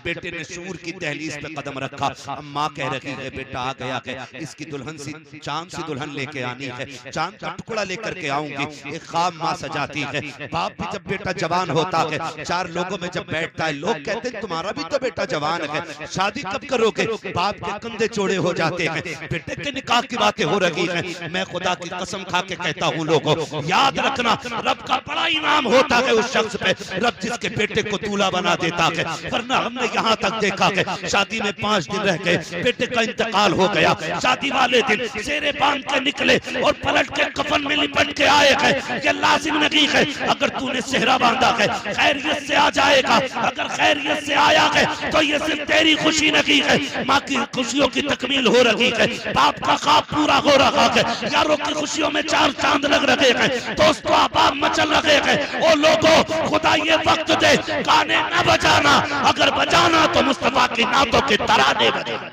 बेटे ने शूर की दहलीज पे कदम रखा, अम्मा कह रही है बेटा आ गया है, इसकी दुल्हन सी चांद सी दुल्हन लेके आनी है, चांद का टुकड़ा लेकर के आऊंगी। एक ख्वाब माँ सजाती है। बाप भी जब बेटा जवान होता है, चार लोगों में जब बैठता है, लोग कहते हैं तुम्हारा भी तो बेटा जवान है, शादी कब करोगे? बाप के कंधे चौड़े हो जाते हैं, बेटे के निकाह की बातें हो रही हैं। मैं खुदा की कसम खा के कहता हूँ लोगों, याद रखना रब का बड़ा इनाम होता है उस शख्स पे, रब जिसके बेटे को दूल्हा बना देता है। वरना हमने यहाँ तक देखा है शादी में 5 दिन रह गए, बेटे का इंतकाल हो गया, शादी वाले दिन सेरे बांध के निकले और पलट के कफन में लिपट के आए हैं। ये लाजिम नहीं है अगर तूने सेहरा बांधा है खैरियत से आ जाएगा, अगर खैरियत से आया है तो ये सिर्फ तेरी खुशी नहीं है, माँ की खुशियों की तकमील हो रही है, बाप का ख्वाब पूरा हो रहा है, यारों की खुशियों में 4 चांद लग रहे हैं, दोस्तों अहबाब मचल रहे हैं। ओ लोगों, खुदा ये वक्त दे गाने न बजाना, अगर बजाना तो मुस्तफा की नातों के तराने बजेगा।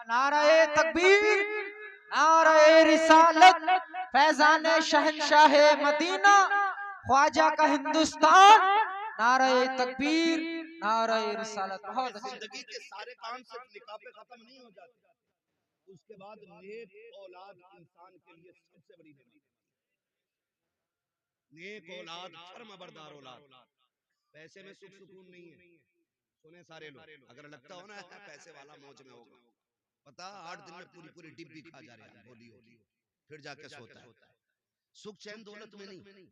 नारे तकबीर, नारे रिसालत, फैजाने शहंशाह मदीना, ख्वाजा का हिंदुस्तान, नारे तकबीर, नारे रिसालत। बहुत अच्छी। जिंदगी के सारे काम सिर्फ निकाह पे खत्म नहीं हो जाते, उसके बाद नेक औलाद इंसान के लिए सबसे बड़ी नेमत। नेक औलाद, फर्माबरदार औलाद। पैसे में सुख सुकून नहीं है, सुने सारे लोग, अगर लगता हो ना पैसे वाला मौज में होगा, पता 8 दिन में पूरी पूरी डिब्बी खा जा रहे हैं, बोली होगी, फिर जाके सोता है। सुख चैन दौलत में नहीं,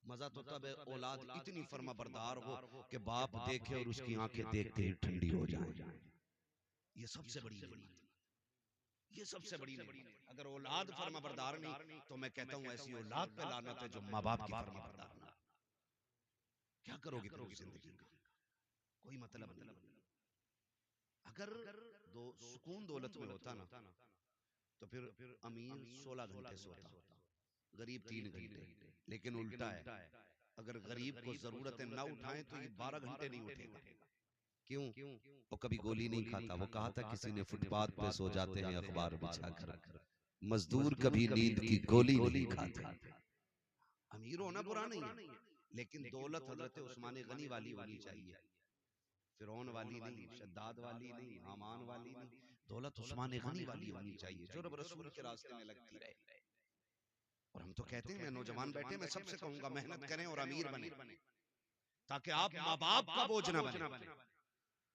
मजा तो तब है औलाद इतनी फर्माबरदार हो कि बाप देखे और उसकी आंखें देखते ही ठंडी हो जाए। ये सबसे बड़ी नेमत, ये सबसे बड़ी नेमत। अगर औलाद फर्माबरदार नहीं तो मैं कहता हूं ऐसी औलाद पे लानत है जो माँ बाप की फर्माबरदार ना। क्या करोगे पूरी जिंदगी का, कोई मतलब नहीं। अगर दो सुकून दौलत में होता ना तो फिर अमीर 16 घंटे सोता, गरीब 3 घंटे, लेकिन उल्टा है, अगर गरीब को जरूरतें ना उठाएं तो ये 12 घंटे नहीं उठेगा। क्यों? वो कभी गोली नहीं खाता, वो कहा था किसी ने फुटपाथ पे सो जाते हैं अखबार बिछाकर, मजदूर कभी नींद की गोली नहीं खाता। अमीर होना बुरा नहीं है, लेकिन दौलत हजरत उस्मान गनी वाली होनी चाहिए, फिरौन वाली नहीं, शद्दाद वाली नहीं, हामान वाली नहीं, दौलत उस्मान गनी वाली होनी चाहिए जो रब रसूल के रास्ते में लगती रहे। और हम तो कहते हैं, मैं नौजवान बैठे, मैं सबसे कहूंगा मेहनत करें और अमीर बने, ताकि आप माँ बाप का बोझ न बने,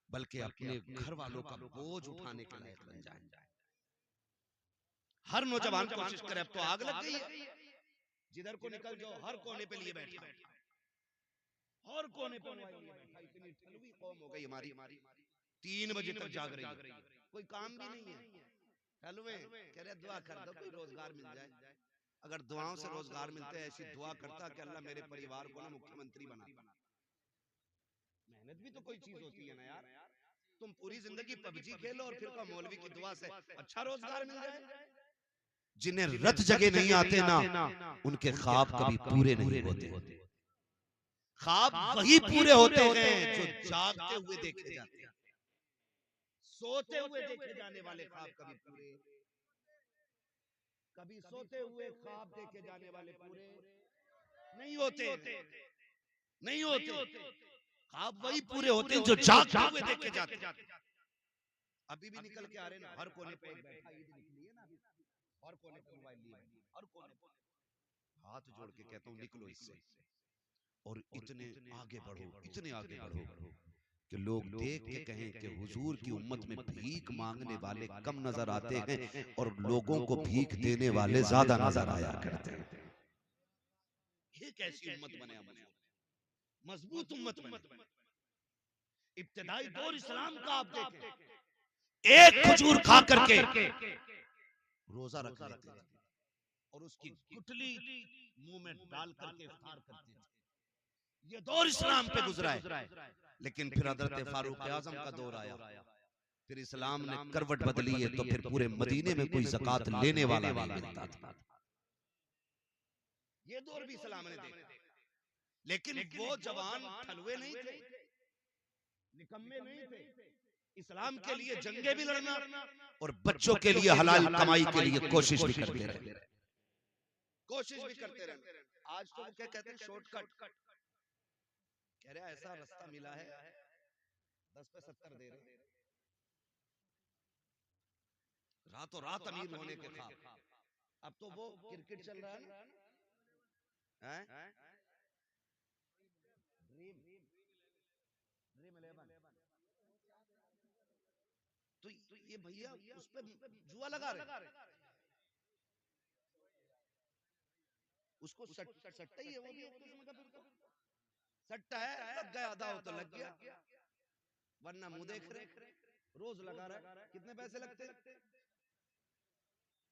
बल्कि अपने घर वालों का बोझ उठाने के लायक बन जाए। हर नौजवान कोशिश करे, अब तो आग लग गई है, जिधर को निकल जाओ हर कोने पे लिए बैठा, हर कोने पे बैठा, इतनी ठलवी कौम हो गई हमारी, 3 बजे तक जाग रही है, कोई काम भी नहीं है, हलवे कह रहे दुआ कर दो कोई रोजगार मिल जाए। अगर दुआओं से रोजगार मिलते हैं, ऐसी दुआ करता कि अल्लाह मेरे परिवार को ना मुख्यमंत्री बना। मेहनत भी तो कोई चीज होती है ना यार, तुम पूरी जिंदगी पबजी खेलो और फिर का मौलवी की दुआ से अच्छा रोजगार मिल जाए। जिन्हें रत जगह नहीं आते ना, उनके ख्वाब कभी पूरे नहीं होते। ख्वाब वही पूरे होते हैं जो जागते हुए देखे जाते हैं, सोते हुए देखे जाने वाले ख्वाब कभी पूरे, कभी सोते हुए ख्वाब देखे जाने वाले पूरे नहीं होते, नहीं होते। ख्वाब वही पूरे होते हैं जो जागते हुए देखे जाते हैं। अभी भी निकल के आ रहे ना, हर कोने पे बैठा, ईद निकली है ना अभी, हर कोने पे मोबाइल लिए, हर कोने पे। हाथ जोड़ के कहता हूँ निकलो इससे और इतने आगे बढ़ो, इतने आगे बढ़ो कि लोग देख के कहें कि हुजूर की उम्मत में भीख मांगने वाले कम नजर आते हैं और लोगों को भीख देने वाले ज्यादा नजर आया करते हैं। ये कैसी उम्मत बने, मजबूत उम्मत बने। इब्तिदाई दौर इस्लाम का आप देखें, एक खजूर खा करके रोजा रख लेते थे और उसकी गुठली मुंह में डाल करके इफ्तार करते थे। ये दौर इस्लाम पे गुजरा है, लेकिन फिर हजरत फारूक आजम का दौर आया, फिर इस्लाम ने करवट बदली है, तो फिर पूरे मदीने में कोई ज़कात लेने वाला नहीं मिलता था। ये दौर भी इस्लाम ने देखा, लेकिन वो जवान ठलुए नहीं थे, निकम्मे नहीं थे, इस्लाम के लिए जंगे भी लड़ना और बच्चों के लिए हलाल कमाई के लिए कोशिश भी करते रहे, कोशिश भी करते रहे। आज तो क्या कहते हैं शॉर्टकट, कह रहे ऐसा रास्ता मिला है पे 70 दे रहे, रातों रात अमीर होने के ख्वाब। अब तो वो क्रिकेट चल रहा है ना, ड्रीम 11, तो ये भैया उस पे जुआ लगा रहे, उसको सट्टा ही है, वो भी एक किस्म का फिर सट्टा है, लग गया आधा हो तो लग गया, वरना मुंह देख रहे, रोज लगा रहा है। कितने पैसे लगते?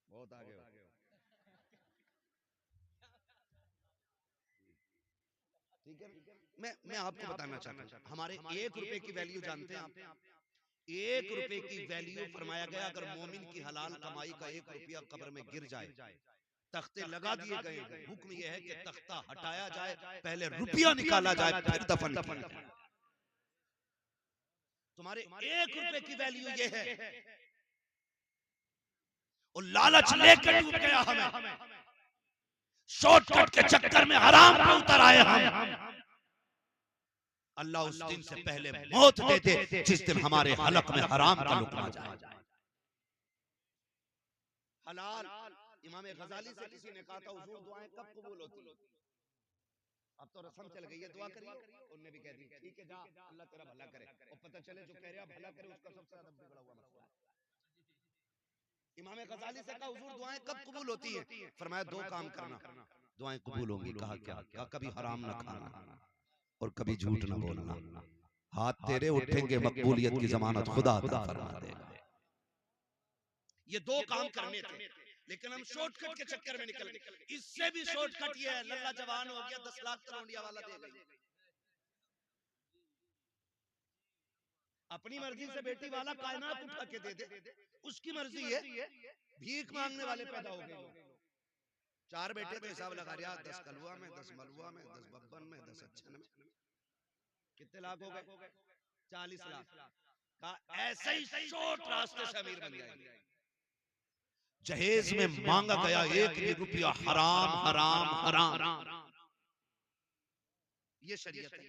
बहुत आगे हो। ठीक है, मैं आपको बताना चाहता हूँ, हमारे 1 रुपए की वैल्यू जानते हैं आप? 1 रुपए की वैल्यू फरमाया गया, अगर मोमिन की हलाल कमाई का 1 रुपया कब्र में गिर जाए, तख्ते लगा दिए गए, हुक्म यह है कि तख्ता हटाया जाए, पहले रुपया निकाला जाए, फिर दफन किया। तुम्हारे 1 रुपए की वैल्यू ये है, और लालच लेकर डूब गया हमें, शॉर्टकट के चक्कर में हराम पे उतर आए हम। अल्लाह उस दिन से पहले मौत दे दे जिस दिन हमारे हलक में हराम का लुकमा जाए। हलाल, इमाम गजाली से किसी ने कहा था हुजूर दुआएं कब कबूल होती? अब तो रस्म चल गई है, दुआ करिए। उन्होंने भी कह दी ठीक है जा, अल्लाह तेरा भला करे, और पता चले जो कह रहा भला करे उसका सबसे ज्यादा बिगड़ा हुआ मसला है। इमाम गजाली से कहा हुजूर दुआएं कब कबूल होती हैं? फरमाया 2 काम करना, दुआएं कबूल होंगी। कहा क्या? कहा कभी हराम ना खाना और कभी झूठ ना बोलना, हाथ तेरे उठेंगे, मकबूलियत की जमानत खुदा अता फरमा देगा। ये 2 काम करने थे, लेकिन हम शॉर्टकट के चक्कर में निकल गए। इससे भी शॉर्टकट ये है, लल्ला जवान हो गया 10 लाख तलौंडिया वाला दे गई, अपनी मर्जी से बेटी वाला कायनात उठा के दे दे, उसकी मर्जी है। भीख मांगने वाले पैदा हो गए, 4 बेटे तो हिसाब लगा रहा, 10 कलवा में, 10 मलवा में, 10 बब्बन में, 10 अच्छन में, कितने लाख हो गए? 40 लाख का ऐसे ही शॉर्ट रास्ते से अमीर बन जाएंगे। जहेज में मांगा गया 1 रुपया हराम हराम हराम, ये शरीयत है,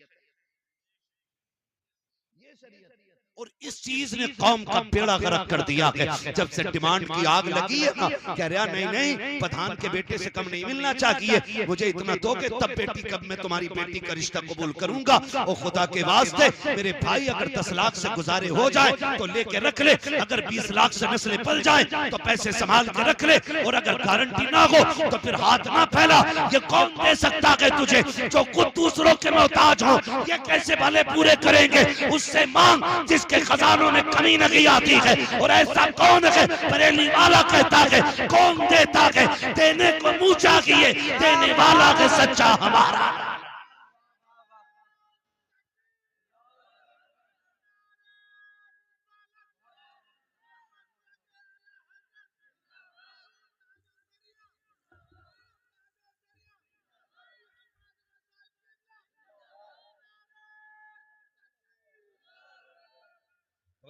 ये शरीयत। और इस चीज ने कौम का बेड़ा गर्क कर दिया है। जब से डिमांड की आग लगी है ना, कह रहा नहीं नहीं प्रधान के बेटे से कम नहीं मिलना चाहिए, मुझे इतना दोगे तब बेटी, कब मैं तुम्हारी बेटी का रिश्ता कबूल करूंगा। और खुदा के वास्ते मेरे भाई अगर 10 लाख से गुजारे हो जाए तो लेके रख ले, अगर 20 लाख से नस्लें पल जाए तो पैसे संभाल के रख ले, और अगर गारंटी ना हो तो फिर हाथ ना फैला। ये कौन दे सकता है तुझे जो खुद दूसरों के मोहताज हो? ये कैसे भले पूरे करेंगे? उससे मांग जिसके खजानों में कमी नहीं आती है। और ऐसा कौन है? बरेली वाला कहता है कौन देता है? देने को मुंह चाहिए, देने वाला है सच्चा हमारा।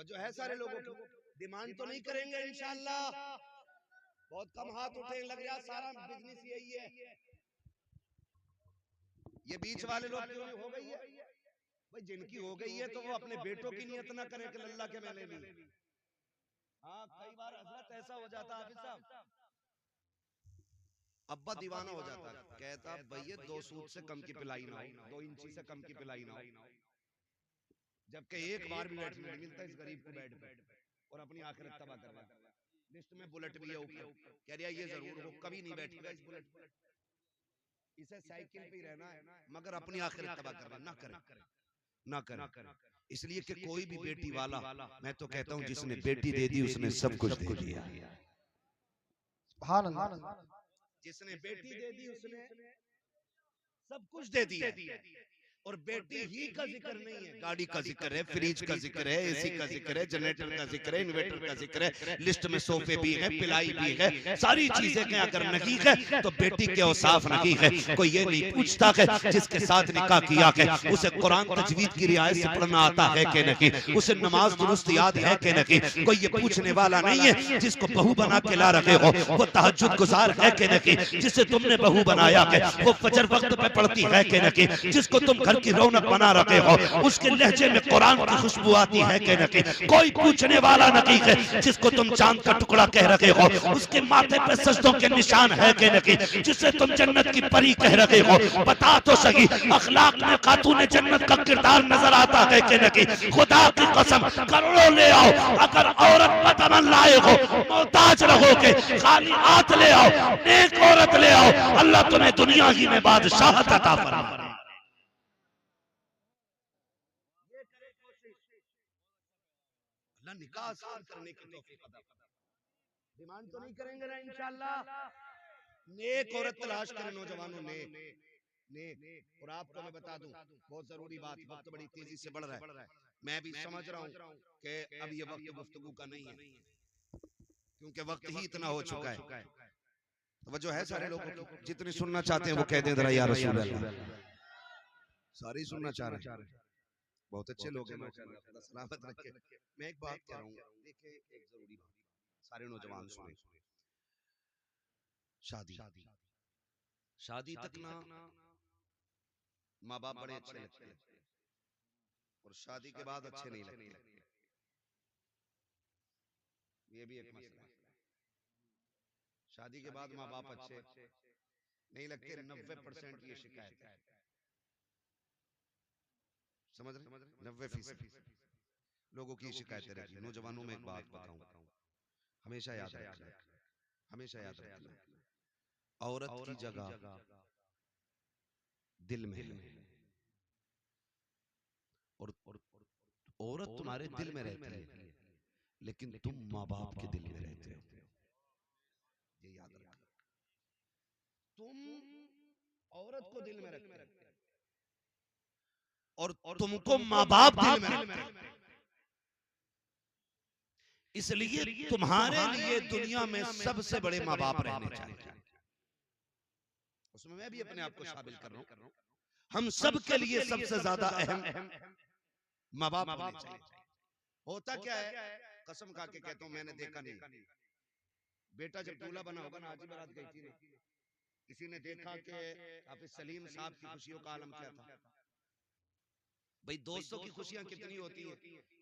जो है सारे लोगों की डिमांड तो नहीं करेंगे इंशाअल्लाह, बहुत कम हाथ उठे, लग रहा सारा बिजनेस यही है। ये बीच वाले लोग क्यों हो गई है भाई? जिनकी हो गई है तो वो अपने बेटों की नियत ना करें कि अल्लाह के मैंने नहीं। हाँ कई बार हजरत ऐसा हो जाता हाफिज साहब, अब्बा दीवाना हो जाता, कहता भैया 2 सूद से कम की पिलाई ना हो, 2 इंची से कम की पिलाई ना हो, जबकि एक बार भी बैठने नहीं मिलता इस गरीब को बेड पे, और अपनी आखिरत तबाह कर रहा है। लिस्ट में बुलेट भी है ऊपर, कह रहा ये जरूर हो कभी नहीं बैठेगा इस बुलेट पर, इसे साइकिल पे ही रहना है, मगर अपनी आखिरत तबाह कर रहा। ना करे ना करे, इसलिए कि कोई भी बेटी वाला, मैं तो कहता हूँ जिसने बेटी दे दी उसने सब कुछ दे दिया। जिसने बेटी दे दी उसने सब कुछ दे दिया। और बेटी ही का जिक्र नहीं है, गाड़ी का जिक्र है, फ्रिज का जिक्र है, एसी का जिक्र है, जनरेटर का जिक्र है, इन्वर्टर का जिक्र है, लिस्ट में सोफे भी है, पिलाई भी है, सारी चीजें हैं। अगर नहीं है तो बेटी के औसाफ नहीं है। कोई ये नहीं पूछता है जिसके साथ निकाह किया है उसे कुरान तजवीद की रियायत से पढ़ना आता है कि नहीं, उसे नमाज दुरुस्त याद है कि नहीं। कोई ये पूछने वाला नहीं है जिसको बहू बना के ला रहे हो वो तहज्जुद गुजार है कि नहीं, जिसे तुमने बहू बनाया है वो फजर वक्त पे पढ़ती है कि नहीं, जिसको तुम घर घर की रौनक बना रखे हो, उसके लहजे में कुरान की खुशबू आती है कि नहीं? कोई पूछने वाला नहीं है। जिसको तुम चांद का टुकड़ा कह रहे हो, उसके माथे पे सजदों के निशान है कि नहीं? जिसे तुम जन्नत की परी कह रहे हो, बता तो सही, अखलाक में खातून जन्नत का किरदार नजर आता है कि नहीं? खुदा की कसम, करोड़ों ले आओ, अगर औरत बदमन लाए हो, मोहताज रहोगे, खाली हाथ ले आओ, नेक औरत ले आओ, अल्लाह तुम्हें दुनिया ही में बादशाहत अता फरमाए। अल्लाह निकाह आसान करने की तौफीक अता फरमाए। डिमांड तो नहीं करेंगे ना इंशाअल्लाह। नेक औरत तलाश करें नौजवानों, नेक। और आपको मैं बता दूं, बहुत जरूरी बात, वक्त बड़ी तेजी से बढ़ रहा है, मैं भी समझ रहा हूं कि अब ये वक्त गुफ्तगू का नहीं है, क्योंकि वक्त ही इतना हो चुका है। तवज्जो है सारे लोगों की? जितनी सुनना चाहते हैं वो कह दें जरा या रसूल अल्लाह। सारे ही सुनना चाह रहे हैं, बहुत अच्छे लोग हैं माशाअल्लाह, खुदा सलामत रखे। मैं एक बात कह रहा हूँ, देखिए एक जरूरी बात, सारे नौजवान सुने। शादी तक ना माँ बाप बड़े अच्छे लगते हैं, और शादी के बाद अच्छे नहीं लगते, ये भी एक मसला है। शादी के बाद माँ बाप अच्छे नहीं लगते, 90% ये शिकायत है, समझ रहे? 90% लोगों की शिकायतें रहती है। नौजवानों में एक बात बताऊं, हमेशा याद रखना, हमेशा याद रखना, औरत की जगह दिल में है, और औरत तुम्हारे दिल में रहती है, लेकिन तुम माँ बाप के दिल में रहते हो, ये याद रखना। तुम औरत को दिल में रखते हो और तुमको माँ बाप दिल में रखते हैं। इसलिए तुम्हारे लिए दुनिया में सबसे बड़े माँ बाप रहने चाहिए। उसमें मैं भी अपने आप को शामिल कर रहा हूं। हम सब के लिए सबसे ज्यादा अहम माँ बाप होने चाहिए। होता क्या है, कसम खा के कहता हूं, मैंने देखा नहीं, बेटा जब दूल्हा बना होगा ना, हाजी बारात गई थी ना, किसी ने देखा कि हाफिज सलीम साहब की खुशियों का आलम क्या था। भाई दोस्तों की खुशियां कितनी होती है,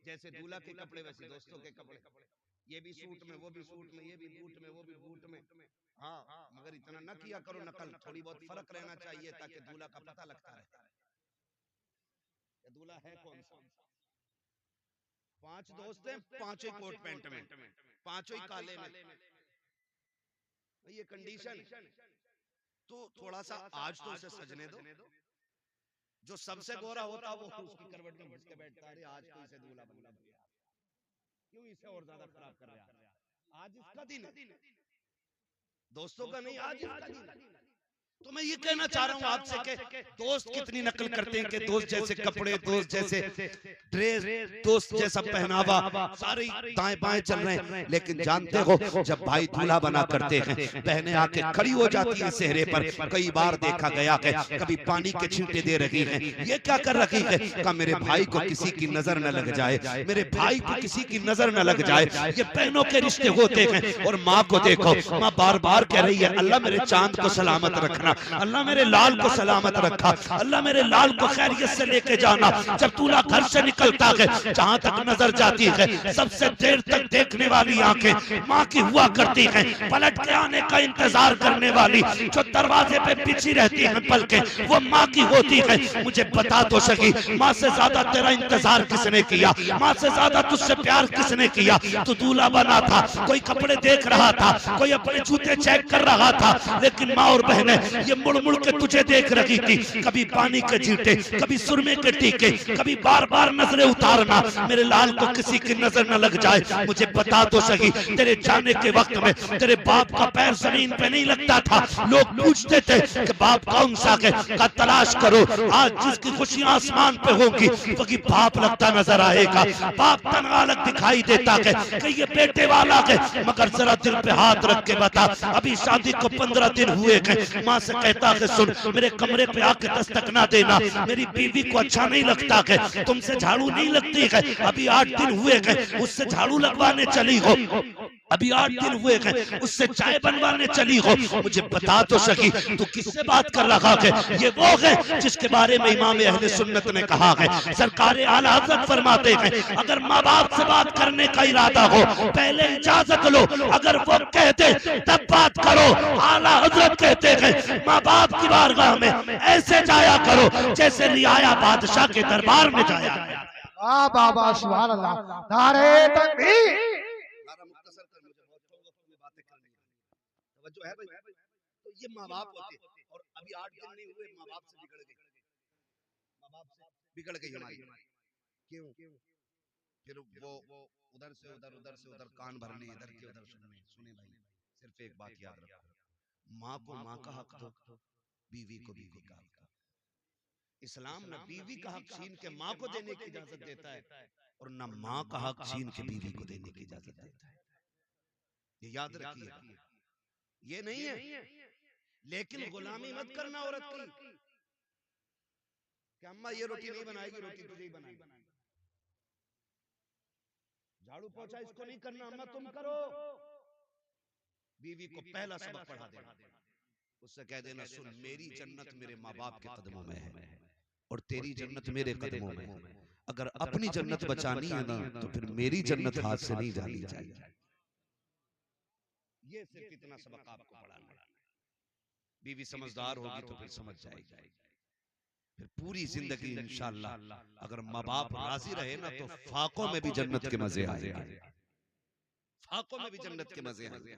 जैसे दूल्हा के कपड़े वैसे दोस्तों के कपड़े, ये भी सूट में, वो भी सूट में, ये भी बूट में, वो भी बूट में। हाँ, मगर इतना न किया करो नकल, थोड़ी बहुत फर्क रहना चाहिए ताकि दूल्हा का पता लगता रहे दूल्हा है कौन सा। 5 दोस्त हैं, पांचों ही कोट पैंट में, पांचों ही काले में, ये कंडीशन। तो थोड़ा सा आज तो उसे सजने दो, जो सबसे गोरा होता वो उसकी करवट में घुस के बैठता है, आज तो इसे दूल्हा बनना दिया, क्यों इसे और ज्यादा खराब कर रहा है। आज इसका दिन है, दोस्तों का नहीं, आज इसका दिन है। तो मैं ये कहना चाह रहा हूँ आपसे कि दोस्त कितनी नकल करते हैं कि दोस्त जैसे कपड़े, दोस्त जैसे ड्रेस, दोस्त जैसा पहनावा, सारे दाएं बाएं चल रहे हैं। लेकिन जानते हो, जब भाई दूल्हा बना करते हैं, बहनें आके खड़ी हो जाती है सेहरे पर। कई बार देखा गया है, कभी पानी के छींटे दे रही हैं, ये क्या कर रही है, कहा मेरे भाई को किसी की नजर न लग जाए, मेरे भाई को किसी की नजर न लग जाए। ये बहनों के रिश्ते होते हैं। और माँ को देखो, माँ बार बार कह रही है, अल्लाह मेरे चांद को सलामत रखना, अल्लाह मेरे लाल को सलामत रखा, अल्लाह मेरे लाल को खैरियत से लेके जाना। जब दूल्हा घर से निकलता है, जहां तक नजर जाती है, सबसे देर तक देखने वाली आंखें माँ की हुआ करती हैं। पलट के आने का इंतजार करने वाली जो दरवाजे पे बिछी रहती है पलके, वो माँ की होती है। मुझे बता तो सही, माँ से ज्यादा तेरा इंतजार किसने किया, माँ से ज्यादा तुझसे प्यार किसने किया। तू दूल्हा बना था, कोई कपड़े देख रहा था, कोई अपने जूते चेक कर रहा था, लेकिन माँ और बहनें ये मुड़ मुड़ के तुझे देख रही थी। कभी पानी के छींटे, कभी सुरमे के टीके, कभी बार बार नजरें उतारना, मेरे लाल को किसी की नजर न लग जाए। मुझे बता तो सही, तेरे जाने के वक्त में तेरे बाप का पैर जमीन पे नहीं लगता था। लोग पूछते थे कि बाप कौन सा है, का तलाश करो। आज जिसकी खुशियां आसमान पे होगी, वही बाप लगता नजर आएगा। बाप तनहा अलग दिखाई देता है कि ये बेटे वाला है, मगर जरा दिल पे हाथ रख के बता, अभी शादी को 15 दिन हुए हैं। माँ से कहता है, सुन मेरे कमरे पे आके दस्तक ना देना, मेरी बीवी को अच्छा नहीं लगता है, तुमसे झाड़ू नहीं लगती है, अभी 8 दिन हुए हैं, उससे झाड़ू लगवाने चली हो। अभी 8 दिन हुए हैं उससे चाय बनवाने चली हो, मुझे बता तो सकी तू किससे बात कर रहा है? ये वो है जिसके बारे में इमाम अहले सुन्नत ने कहा है। सरकार आला हज़रत फरमाते हैं अगर माँ बाप से बात करने का इरादा हो पहले इजाजत लो, अगर वो कहते तब बात करो। आला हज़रत कहते हैं माँ बाप की बारगाह में ऐसे जाया करो जैसे रियाया बादशाह के दरबार में जाया। वाह बाबा सुभान अल्लाह, नारे तकबीर। जो है भाई, तो ये माँ बाप होते हैं और अभी 8 दिन नहीं हुए माँ बाप से बिगड़ गए, माँ बाप से बिगड़ गई हमारी। क्यों? फिर वो उधर से उधर कान भरने, इधर के उधर सुनने। सुने भाई, सिर्फ एक बात याद रखो, माँ को माँ का हक दो, बीवी को बीवी का हक दो। इस्लाम न बीवी का हक छीन के माँ को देने की इजाजत देता है और न माँ का हक छीन के बीवी को देने की इजाजत देता है। ये याद रखिए, ये नहीं है। लेकिन गुलामी मत करना औरत की कि अम्मा ये रोटी नहीं बनाएगी, रोटी तुझे ही बनाएगी। झाड़ू पोछा इसको नहीं करना, अम्मा तुम करो। बीवी को पहला सबक पढ़ा देना, उससे कह देना सुन मेरी जन्नत मेरे माँ बाप के कदमों में है और तेरी जन्नत मेरे कदमों में है। अगर अपनी जन्नत बचानी है ना तो फिर मेरी जन्नत हाथ से नहीं जानी चाहिए। ये सिर्फ इतना सबक आपको पढ़ाना है। बीवी समझदार होगी तो फिर समझ जाएगी। फिर पूरी जिंदगी इंशाअल्लाह अगर माँ बाप राजी रहे ना तो फाकों में भी जन्नत के मजे आएंगे, फाकों में भी जन्नत के मजे आएंगे।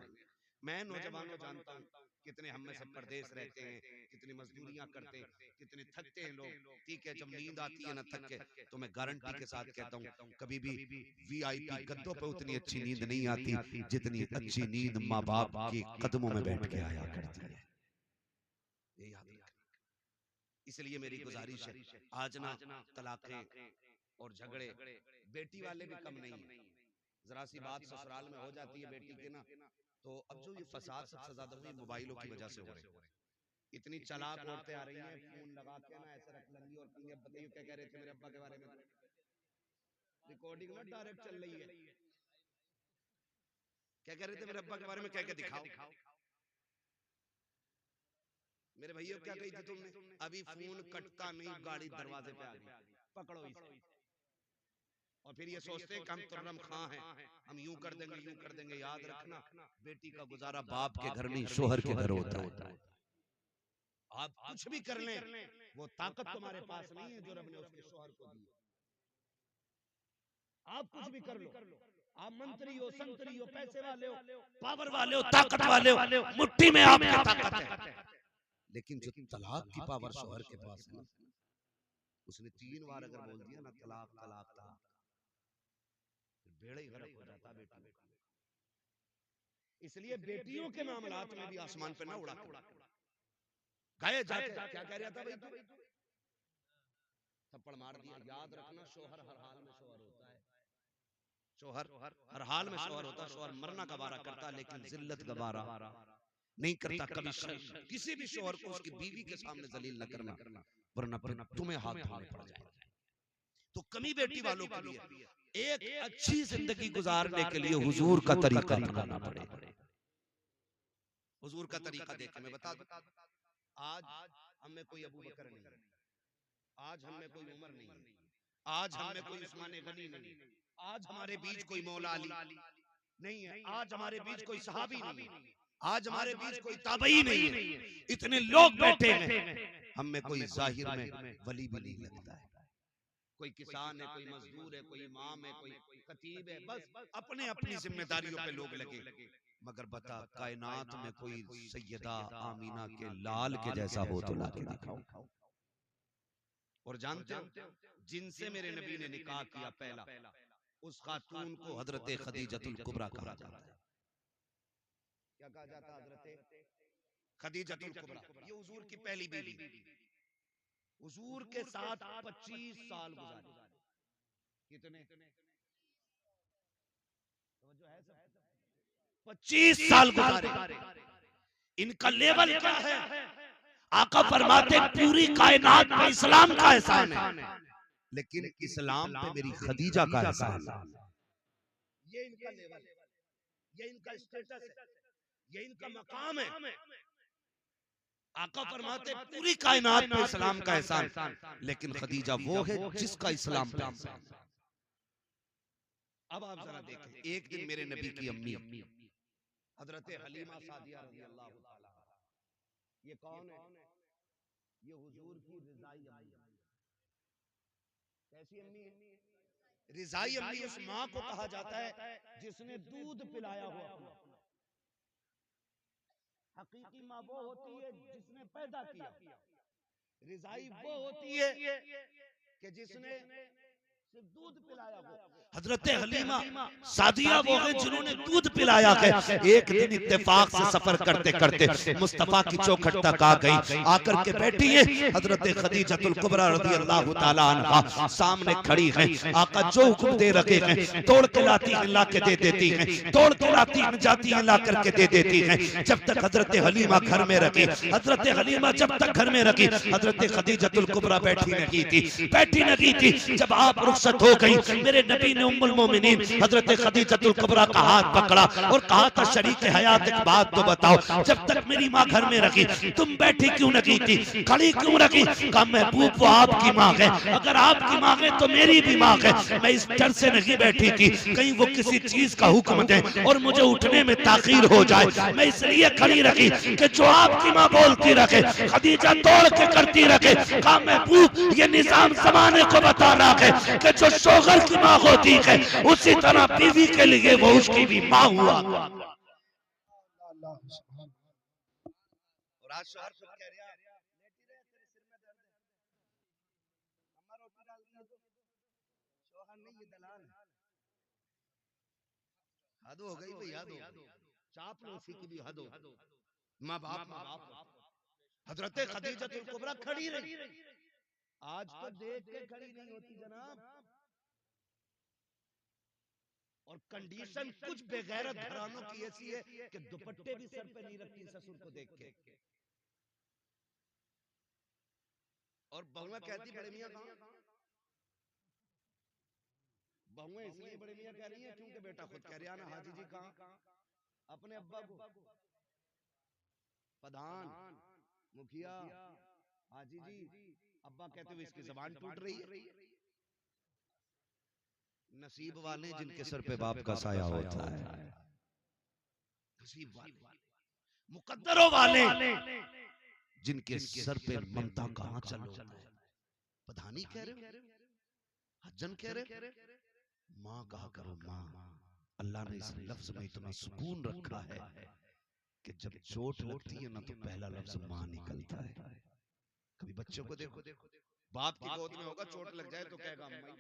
मैं नौजवानों जानता हूँ कितने हम में से परदेश रहते हैं, कितनी मजदूरियां करते हैं, कितने थकते हैं लोग। ठीक है, जब नींद आती है ना थक के, तो मैं गारंटी के साथ कहता हूँ कभी भी वीआईपी गद्दों पे उतनी अच्छी नींद नहीं आती जितनी अच्छी नींद माँ बाप के कदमों में बैठ के आया करती है। ये याद रखना। इसलिए मेरी गुजारिश है, आज ना तलाकें और झगड़े बेटी वाले भी कम नहीं है। जरा सी बात ससुराल में हो जाती है बेटी के ना, तो अब जो ये फसाद सबसे ज्यादा हुई मोबाइलों की वजह से हो रहे हैं। इतनी चालाक औरतें आ रही हैं, फोन लगा के ना ऐसे रख लेंगी और कहेंगे बताइए क्या कह रहे थे मेरे अब्बा के बारे में। रिकॉर्डिंग ना डायरेक्ट चल रही है, क्या कह रहे थे मेरे अब्बा के बारे में, कह के दिखाओ। मेरे भैया क्या कही थी तुमने? अभी फोन कटता नहीं, गाड़ी दरवाजे पे आ गई, पकड़ो इसे। और फिर ये सोचते हैं कि हम तुर्रम खां हैं, हम यूं कर देंगे। याद रखना बेटी का गुजारा बाप के घर नहीं शोहर के घर होता है। आप कुछ भी कर लें, वो ताकत तुम्हारे पास नहीं है जो रब ने उसके शोहर को दी। आप कुछ भी कर लो, आप मंत्री हो, संतरी हो, पैसे वाले हो, पावर वाले हो, ताकत वाले हो, मुट्ठी में आपकी ताकत है। लेकिन जो तलाक की पावर शोहर के पास है, उसने 3 बार अगर बोल दिया ना तलाक तलाक तलाक, बेड़ा ही गरक हो जाता बेटी का। इसलिए बेटियों के मामलात में भी आसमान पे ना उड़ा गए जाके। क्या कह रहा था भाई तू? थप्पड़ मार दिया। याद रखना शोहर हर हाल में शोहर होता है, शोहर हर हाल में शोहर होता है। शोहर मरना गवारा करता लेकिन जिल्लत गवारा नहीं करता कभी। किसी भी शोहर को उसकी बीवी के सामने जलील न करना, वरना फिर तुम्हें हाथ धोने पड़ जाएगा। तो कमी बेटी वालों के लिए एक अच्छी जिंदगी गुजारने के लिए हुजूर का तरीका अपनाना पड़ेगा। हुजूर का तरीका देख मैं बता दूं, आज हम में कोई अबू बकर नहीं है, आज हम में कोई उमर नहीं है, आज हम में कोई उस्मान गनी नहीं है, आज हमारे बीच कोई मौला अली नहीं है, आज हमारे बीच कोई सहाबी नहीं है, आज हमारे बीच कोई ताबई नहीं है। इतने लोग बैठे हैं, हम में कोई जाहिर में वली भी नहीं लगता है। कोई किसान है, कोई मजदूर है, कोई इमाम है, कोई खतीब है, बस अपने अपनी जिम्मेदारियों पे लोग लगे। मगर बता कायनात में कोई सैयदा आमीना के लाल के जैसा हो तो ला के दिखाओ। और जानते हो जिनसे मेरे नबी ने निकाह किया पहला, उस खातून को हजरत खदीजतुल कुबरा कहा जाता है। क्या कहा जाता है? हजरत खदीजतुल कुबरा। ये हुजूर की पहली बीवी। हुजूर के साथ 25 साल गुजारे। कितने? 25 साल गुजारे। इनका लेवल क्या है? आका फरमाते पूरी कायनात में इस्लाम का एहसान है, लेकिन इस्लाम पे मेरी खदीजा का एहसान है। ये इनका लेवल है। ये इनका स्टेटस है, ये इनका मकाम है। आका फरमाते पूरी कायनात पे इस्लाम का एहसान, लेकिन खदीजा वो है जिसका इस्लाम पे एहसान। अब आप जरा देखें, एक दिन मेरे नबी की अम्मी हजरत हलीमा सादिया रज़ी अल्लाह ताला, ये कौन है? ये हुजूर की रिजाई अम्मी। कैसी अम्मी है? रिजाई अम्मी उस माँ को कहा जाता है जिसने दूध पिलाया हो अपना। हकीकी माँ वो होती है जिसने पैदा किया, रिजाई वो होती है कि जिसने सिर्फ दूध पिलाया हो। हजरत हलीमा सादिया वो है जिन्होंने दूध पिलाया है। एक दिन इत्तेफाक से सफर करते करते मुस्तफा की चौखट तक आ गई, आकर के बैठी है हजरत खदीजतुल कुबरा रज़ी अल्लाह ताला अन्हा सामने खड़ी है। आका जो हुक्म दे रखे हैं तोड़ के लाती है ला के दे देती है, तोड़ के लाती है जाती है ला करके दे देती है। जब तक हजरत हलीमा घर में रखी, हजरत हलीमा जब तक घर में रखी, हजरत खदीजतुल कुबरा बैठी नहीं थी। जब आप रुखसत हो गई, मेरे नबी ने उम्मुल मोमिनीन हजरत खदीजतुल कुबरा का हाथ पकड़ा और कहा था शरीक हयात एक बात तो बताओ, जब तक मेरी माँ घर में रखी तुम बैठी क्यों नहीं थी, खड़ी क्यों रखी? कहा महबूब वो आपकी माँ है, अगर आपकी माँ है तो मेरी भी माँ है। मैं इस डर से नहीं बैठी थी कहीं वो किसी चीज का हुक्म दे और मुझे उठने में ताखीर हो जाए, मैं इसलिए खड़ी रखी कि जो आपकी माँ बोलती रखे खदीजा तोड़ के करती रखे। कहा महबूब ये निजाम जमाने को बता रहा है कि जो शोहर की माँ होती है उसी तरह बीवी के लिए वो उसकी भी माँ हुआ। और आज शोहर खुद कह रहा है लेटी रहे, तेरे सिर में दर्द है, अम्मा रोटी डाल दिया तो शोहर नहीं, ये दलाल है। हद हो गई भाई, हद हो गई, चापलूसी की भी हद हो। माँ बाप हजरत खदीजतुल कुबरा खड़ी रही, आज तो देख के खड़ी नहीं होती जनाब। और कंडीशन कुछ बेगैरत घरानों की ऐसी है कि दुपट्टे भी सर पे नहीं रखती ससुर को देख के। और बहुएं कहती बड़े मियां कहां? बहुएं इसलिए बड़े मियां कह रही हैं क्योंकि बेटा खुद कह रहा ना हाजी जी कहां? अपने अब्बा को प्रधान मुखिया हाजी जी अब्बा कहते हुए इसकी जबान टूट रही है। नसीब वाले जिनके सर पे बाप का साया होता है, नसीब वाले, मुकद्दरों वाले जिनके सर पे ममता का आंचल होता है। प्रधानी कह रहे हो, हजन कह रहे, माँ कहा करो माँ। अल्लाह ने इस लफ्ज में इतना सुकून रखा है कि जब चोट लगती है ना तो पहला लफ्ज माँ निकलता है। कभी बच्चों को देखो, बाप की गोद में होगा, चोट लग जाए तो कहेगा अम्मा।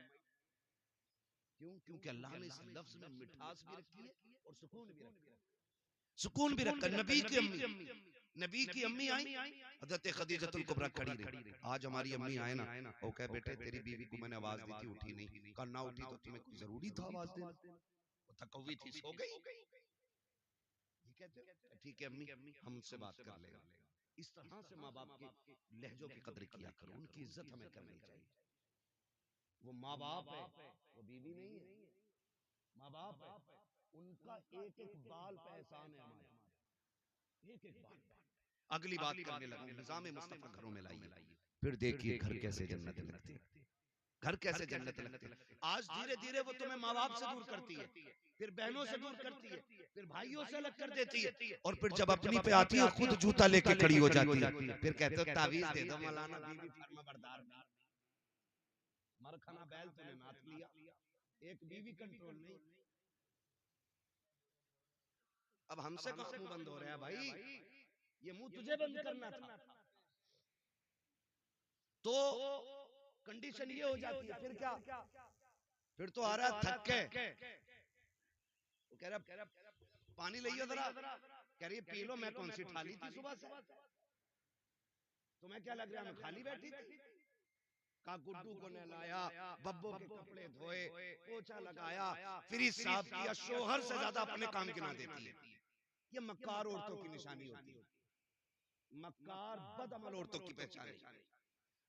क्यों? क्योंकि अल्लाह ने इस लफ्ज में मिठास भी रखी है और सुकून भी रखा है। सुकून भी रखा। नबी की अम्मी आई, हजरत खदीजतुल कुबरा खड़ी रही। आज हमारी अम्मी आए ना, वो कहे बेटे तेरी बीवी को मैंने आवाज दी थी उठी नहीं, कहा ना उठी तो तुम्हें कोई जरूरी था आवाज देना, वो थकवी थी सो गई। ये कहते हो ठीक है अम्मी हम उनसे बात कर लेंगे। इस तरह से माँ बाप के लहजों की कदर किया करो, उनकी इज्जत हमें करनी चाहिए। वो माँ बाप है, वो बीवी नहीं है, माँ बाप है, उनका एक एक बाल पे एहसान है हमारा, एक एक बाल। अगली बात करने लगा, निजाम मुस्तफा घरों में लाइए, फिर देखिए घर कैसे जन्नत लगती है, घर कैसे जन्नत लगती है। आज धीरे धीरे वो तुम्हें माँ बाप से दूर करती है, फिर बहनों से दूर करती है, फिर भाइयों से अलग कर देती है, और फिर जब अपनी पे आती है खुद जूता लेके खड़ी हो जाती है। फिर कहते हो तावीज दे दो मौलाना, बीवी फर्मा बरदार, मरखाना बैल तूने नाथ लिया, एक बीवी कंट्रोल नहीं। अब हमसे कहाँ मुंह बंद हो रहा है भाई, ये मुंह तुझे बंद करना था। तो कंडीशन ये हो जाती है, फिर क्या? फिर तो आ रहा थक के, वो कह रहा पानी लियो जरा, कह रही पी लो, मैं कौन सी ठाली थी सुबह से, तुम्हें क्या लग रहा है मैं खाली बैठी थी? का गुड्डू को नहलाया, बब्बो के कपड़े धोए, पोछा लगाया, फिर साफ किया, शोहर से ज्यादा अपने काम गिना देती है। ये मक्कार औरतों की निशानी होती है, मक्कार बदअमल औरतों की पहचान है।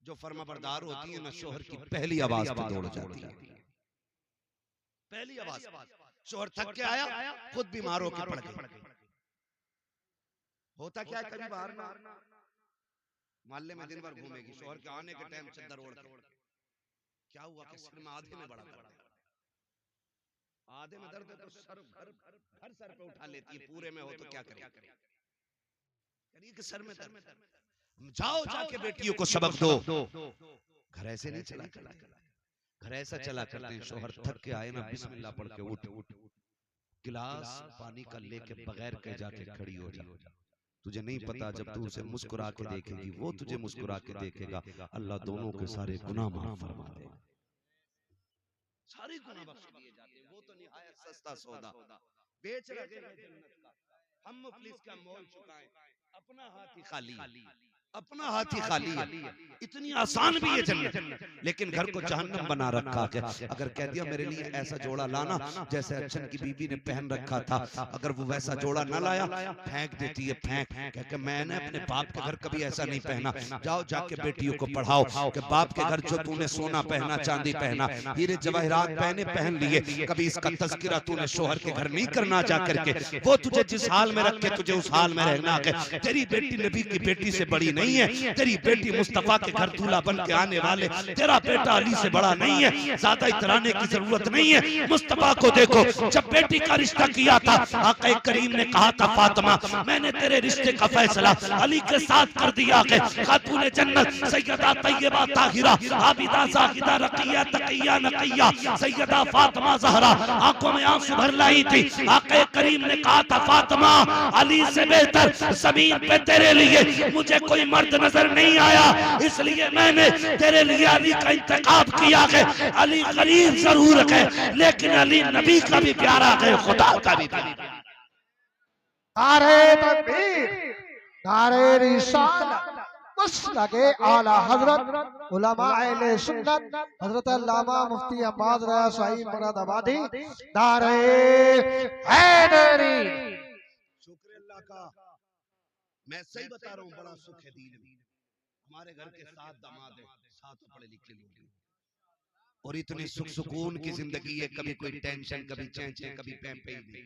जो फर्माबरदार होती है ना, शोहर की पहली आवाज पे दौड़ जाती है, पहली आवाज। शोहर थक के आया, खुद बीमार होकर पड़ गई। होता क्या है, कभी बाहर ना मोहल्ले में दिन भर घूमेगी, शोहर के आने के टाइम चद्दर ओढ़ के, क्या हुआ कि सिर में आधे में बड़ा दर्द है, आधे में दर्द है तो सर घर सर पे उठा लेती है, पूरे में हो तो क्या करेगी, करिए कि सर में दर्द। जाओ जाके बेटियों को सबक दो। घर ऐसे नहीं चला करते, घर ऐसा चला करते हैं, शोहर थक के आए ना, बिस्मिल्लाह पढ़ के उठ, गिलास पानी का लेके बगैर कह जाके खड़ी हो जा। तुझे नहीं पता जब तू उसे मुस्कुरा के देखेगी, वो तुझे मुस्कुरा के देखेगा, अल्लाह दोनों के सारे गुनाह माफ फरमा दे, सारे गुनाह बख्श दिए जाते हैं। वो तो निहायत सस्ता सौदा बेच रहे हैं जन्नत का, हम मुफलिस का मोल चुकाएं, अपना हाथ ही खाली, अपना हाथ ही खाली है। इतनी आसान भी है जन्नत, लेकिन घर को जहन्नम बना रखा है। अगर कह दिया मेरे लिए ऐसा जोड़ा लाना जैसे अच्छन की बीबी ने पहन रखा था, अगर वो वैसा जोड़ा न लाया फेंक देती है, फेंक कह के मैंने अपने बाप के घर कभी ऐसा नहीं पहना। जाओ जाके बेटियों को पढ़ाओ कि बाप के घर जो तूने सोना पहना, चांदी पहना, हीरे जवाहरात पहने पहन लिए, कभी इसका तस्करा तूने शोहर के घर नहीं करना जा करके। वो तुझे जिस हाल में रखे तुझे उस हाल में रहना है। तेरी बेटी नबी की बेटी से बड़ी नहीं है, तेरी बेटी मुस्तफा के घर दूल्हा बन के आने वाले, तेरा बेटा अली से बड़ा नहीं है, ज्यादा इतराने की जरूरत नहीं है। मुस्तफा को देखो, जब बेटी का रिश्ता किया था आका करीम ने कहा था फातिमा मैंने तेरे रिश्ते का फैसला अली के साथ कर दिया है। खातूने जन्नत सैयदा तैयबा ताहिरा आबिदा जाहिदा रकिया तकिया नकिया सैयदा फातिमा ज़हरा आंखों में आंसू भर लाई थी। आका करीम ने कहा था फातिमा अली से बेहतर जमीन पे तेरे लिए मुझे कोई मर्द नजर नहीं आया, इसलिए मैंने तेरे लिए अली का इंतखाब किया है। अली गरीब जरूर है लेकिन अली नबी का भी प्यारा है, खुदा का भी प्यारा। नारे तकबीर, नारे रिसालत, मसलके आला हजरत उलमा अहले सुन्नत हजरत अल्लामा मुफ्ती अब्बास रज़ा साहिब मुरादाबादी, नारे हैदरी। शुक्र अल्लाह का, मैं सही बता रहा हूँ, बड़ा सुख है दीन में। हमारे घर के 7 दामाद हैं, 7 पढ़े लिखे लोग हैं, और इतनी सुख सुकून की जिंदगी है, कभी कोई टेंशन, कभी चैं कभी पैं नहीं,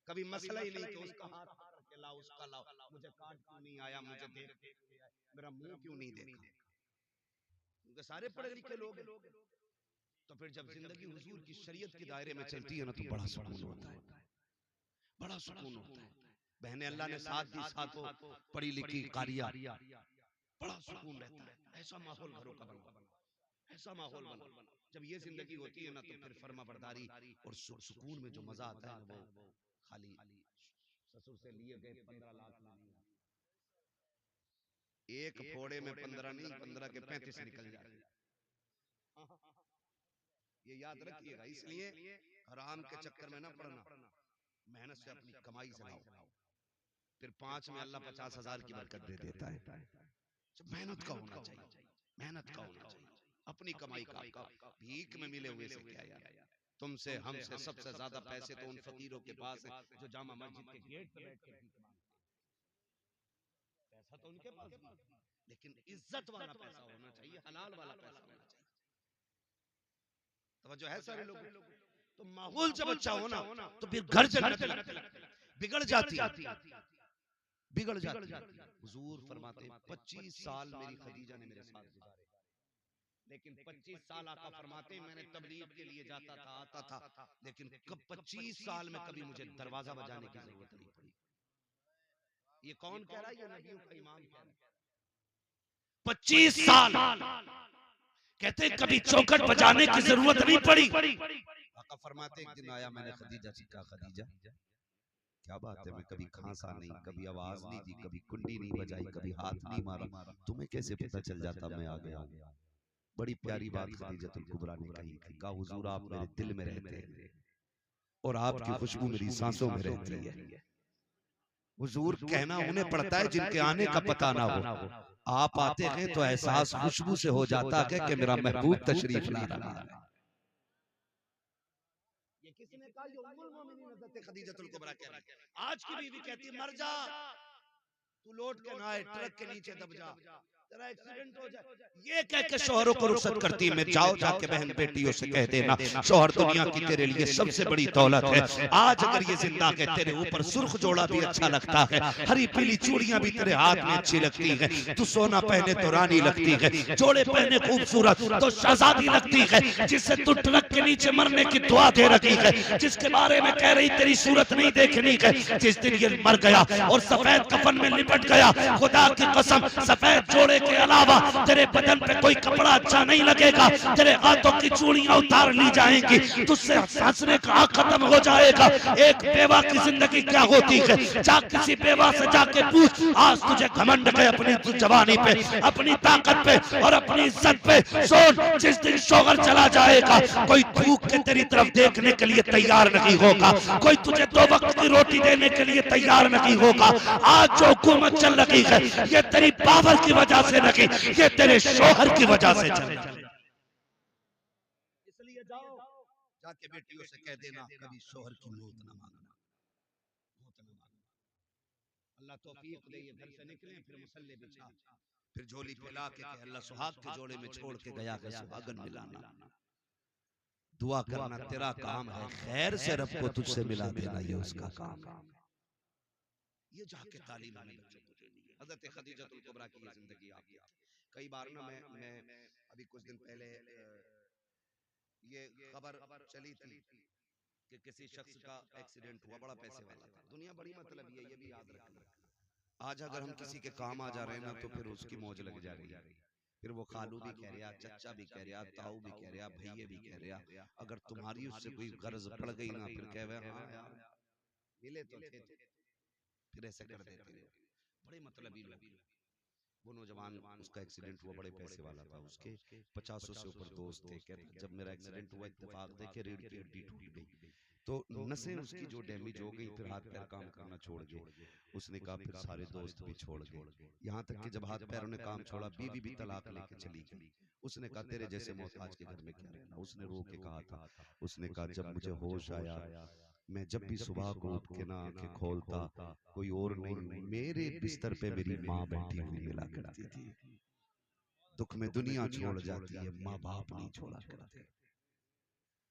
कभी मसला ही नहीं कि उसका हाथ के लाओ, उसका लाओ, मुझे कार्ड क्यों नहीं आया, मुझे देख मेरा मुंह क्यों नहीं देखा, क्योंकि सारे पढ़े लिखे लोग हैं। तो फिर जब जिंदगी हुजूर की शरीयत के दायरे में चलती है ना, तो बड़ा सुकून होता है, बड़ा सुकून होता है। बहने अल्लाह ने साथ दी, साथों पढ़ी लिखी कारिया, बड़ा सुकून रहता है। ऐसा माहौल घरों का बना, ऐसा माहौल बना। जब ये जिंदगी होती है ना, तो फिर फर्मा बरदारी और सुकून में जो मजा आता है ना, वो खाली ससुर से लिए गए 15 लाख में नहीं, एक फोड़े में 15 नहीं, 15 के 35 निकल जाए। ये याद रखिएगा। इसलिए हराम के चक्कर में ना पड़ना, मेहनत से अपनी कमाई से लाओ, फिर 5 में अल्लाह 50,000 की बरकत दे देता है। मेहनत का होना चाहिए, मेहनत का होना चाहिए, अपनी कमाई का। भीख में मिले हुए से क्या यार, तुमसे हमसे सबसे ज्यादा पैसे तो उन फकीरों के पास हैं जो जामा मस्जिद के गेट पे बैठ के भीख मांगते हैं। पैसा तो उनके पास भी, लेकिन इज्जत वाला पैसा होना चाहिए, हलाल वाला पैसा होना चाहिए। तवज्जो है सारे लोग। तो माहौल जब अच्छा होना तो फिर घर जन्नत लगता है, बिगड़ जाती बिगड़ जाती। हुजूर फरमाते 25 साल मेरी खदीजा ने मेरे साथ गुजारे, लेकिन 25 साल आका फरमाते मैंने तबलीग के लिए जाता था, आता था, लेकिन कब 25 साल में कभी मुझे दरवाजा बजाने की जरूरत नहीं पड़ी। ये कौन कह रहा है? ये नबियों का इमाम कह रहा है। 25 साल कहते कभी चौखट बजाने की जरूरत नहीं पड़ी। आका फरमाते एक दिन आया, मैंने खदीजा से कहा खदीजा क्या बात है, मैं कभी खांसा नहीं, कभी आवाज नहीं दी, कभी कुंडी नहीं बजाई, कभी हाथ नहीं मारा, तुम्हें कैसे पता चल जाता मैं आ गया? बड़ी प्यारी बात खदीजतुल कुबरा ने कही थी, कहा हुजूर आप मेरे दिल में रहते हैं और आपकी खुशबू मेरी सांसों में रहती है। हुजूर कहना उन्हें पड़ता है जिनके आने का पता ना हो, आप आते हैं तो एहसास खुशबू से हो जाता है कि मेरा महबूब तशरीफ ला रहा है। ये किसने कहा? ये उम्मुल मोमिनीन हज़रत खदीजतुल कुबरा कह रही है। आज की बीवी कहती मर जा, तू लौट के ना आए, ट्रक के नीचे दब जा, जरा एक्सीडेंट हो जाए, ये कह के शोहरों को रुखसत करती है। जाओ जाके बहन बेटियों से कह देना शोहर दुनिया की तेरे लिए सबसे बड़ी दौलत है। आज अगर ये जिंदा है तेरे ऊपर सुर्ख जोड़ा भी अच्छा लगता है, हरी पीली चूड़ियां भी तेरे हाथ में अच्छी लगती है, तू सोना पहने तो रानी लगती है, जोड़े पहने खूबसूरत तो शहजादी लगती है, जिससे तू ट्रक के नीचे मरने की दुआ दे रखी है, जिसके बारे में कह रही तेरी सूरत नहीं देखनी है, जिस दिन ये मर गया और सफेद कफन में लिपट गया, खुदा की कसम सफेद जोड़े के अलावा तेरे बदन पे कोई कपड़ा अच्छा नहीं लगेगा, तेरे हाथों की चूड़ियां उतार ली जाएंगी, तुझसे हंसने का हक खत्म हो जाएगा। एक बेवा की जिंदगी क्या होती है, जा किसी बेवा से जाके पूछ, आज तुझे घमंड है अपनी जवानी पे, अपनी ताकत पे और अपनी इज्जत पे। सोच, जिस दिन शोहर चला जाएगा कोई थूक के तेरी तरफ देखने के लिए तैयार नहीं होगा, कोई तुझे 2 वक्त की रोटी देने के लिए तैयार नहीं होगा। आज जो हुकूमत चल रही है ये तेरी पावर की वजह से नहीं, ये तेरे शोहर की वजह से चल रही है। इसलिए जाओ जाके बेटियों से कह देना कभी शोहर की मौत ना मांगना, मौत ना मांगना। अल्लाह तौफीक दे, ये घर से निकले फिर मुसल्ले बिछा, फिर झोली फैला के कहे अल्लाह सुहाग के जोड़े में छोड़ के गया है सुहागन मिलाना। दुआ करना तेरा काम है, खैर से रब को तुझसे मिला देना ये उसका काम है। ये जाके तालीम हमें बच्चों को देनी है। हज़रत खदीजतुल कुबरा की ये जिंदगी आपकी। कई बार ना मैं अभी कुछ दिन पहले ये खबर चली थी कि किसी शख्स का एक्सीडेंट हुआ, बड़ा पैसे वाला था, दुनिया बड़ी मतलब ये भी याद रखना। आज अगर हम किसी के काम आ जा रहे हैं ना तो फिर उसकी मौज लग जा रही है, फिर वो खालू भी कह रहा, चचा भी कह रहा, ताऊ भी कह रहा, भैये भी कह रहा। अगर तुम्हारी उससे कोई गर्ज पड़ गई ना फिर कह हाँ यार मिले तो थे, फिर ऐसे कर देते हैं। बड़े मतलबी लोग। वो नौजवान उसका एक्सीडेंट हुआ, बड़े पैसे वाला था, उसके 50 से ऊपर दोस्त थे। कहते जब मेरा एक्सीडेंट हुआ इत्तेफाक देखे रीढ़ की हड्डी टूट गई, तो नसें उसकी जो डैमेज हो गई, फिर हाथ पैर काम करना छोड़ गए। उसने कहा फिर सारे दोस्त भी छोड़ गए, यहाँ तक कि जब हाथ पैरों ने काम छोड़ा बीवी भी तलाक लेके चली गई। उसने कहा तेरे जैसे मोहताज के घर में क्या रहना। उसने रो के कहा था, उसने कहा जब मुझे होश आया मैं जब भी सुबह को उठ के ना आंखें खोलता कोई और नहीं मेरे बिस्तर पे मेरी माँ बैठी हुई मिला करती थी। दुख में दुनिया छोड़ जाती है, माँ बाप नहीं छोड़ा करते,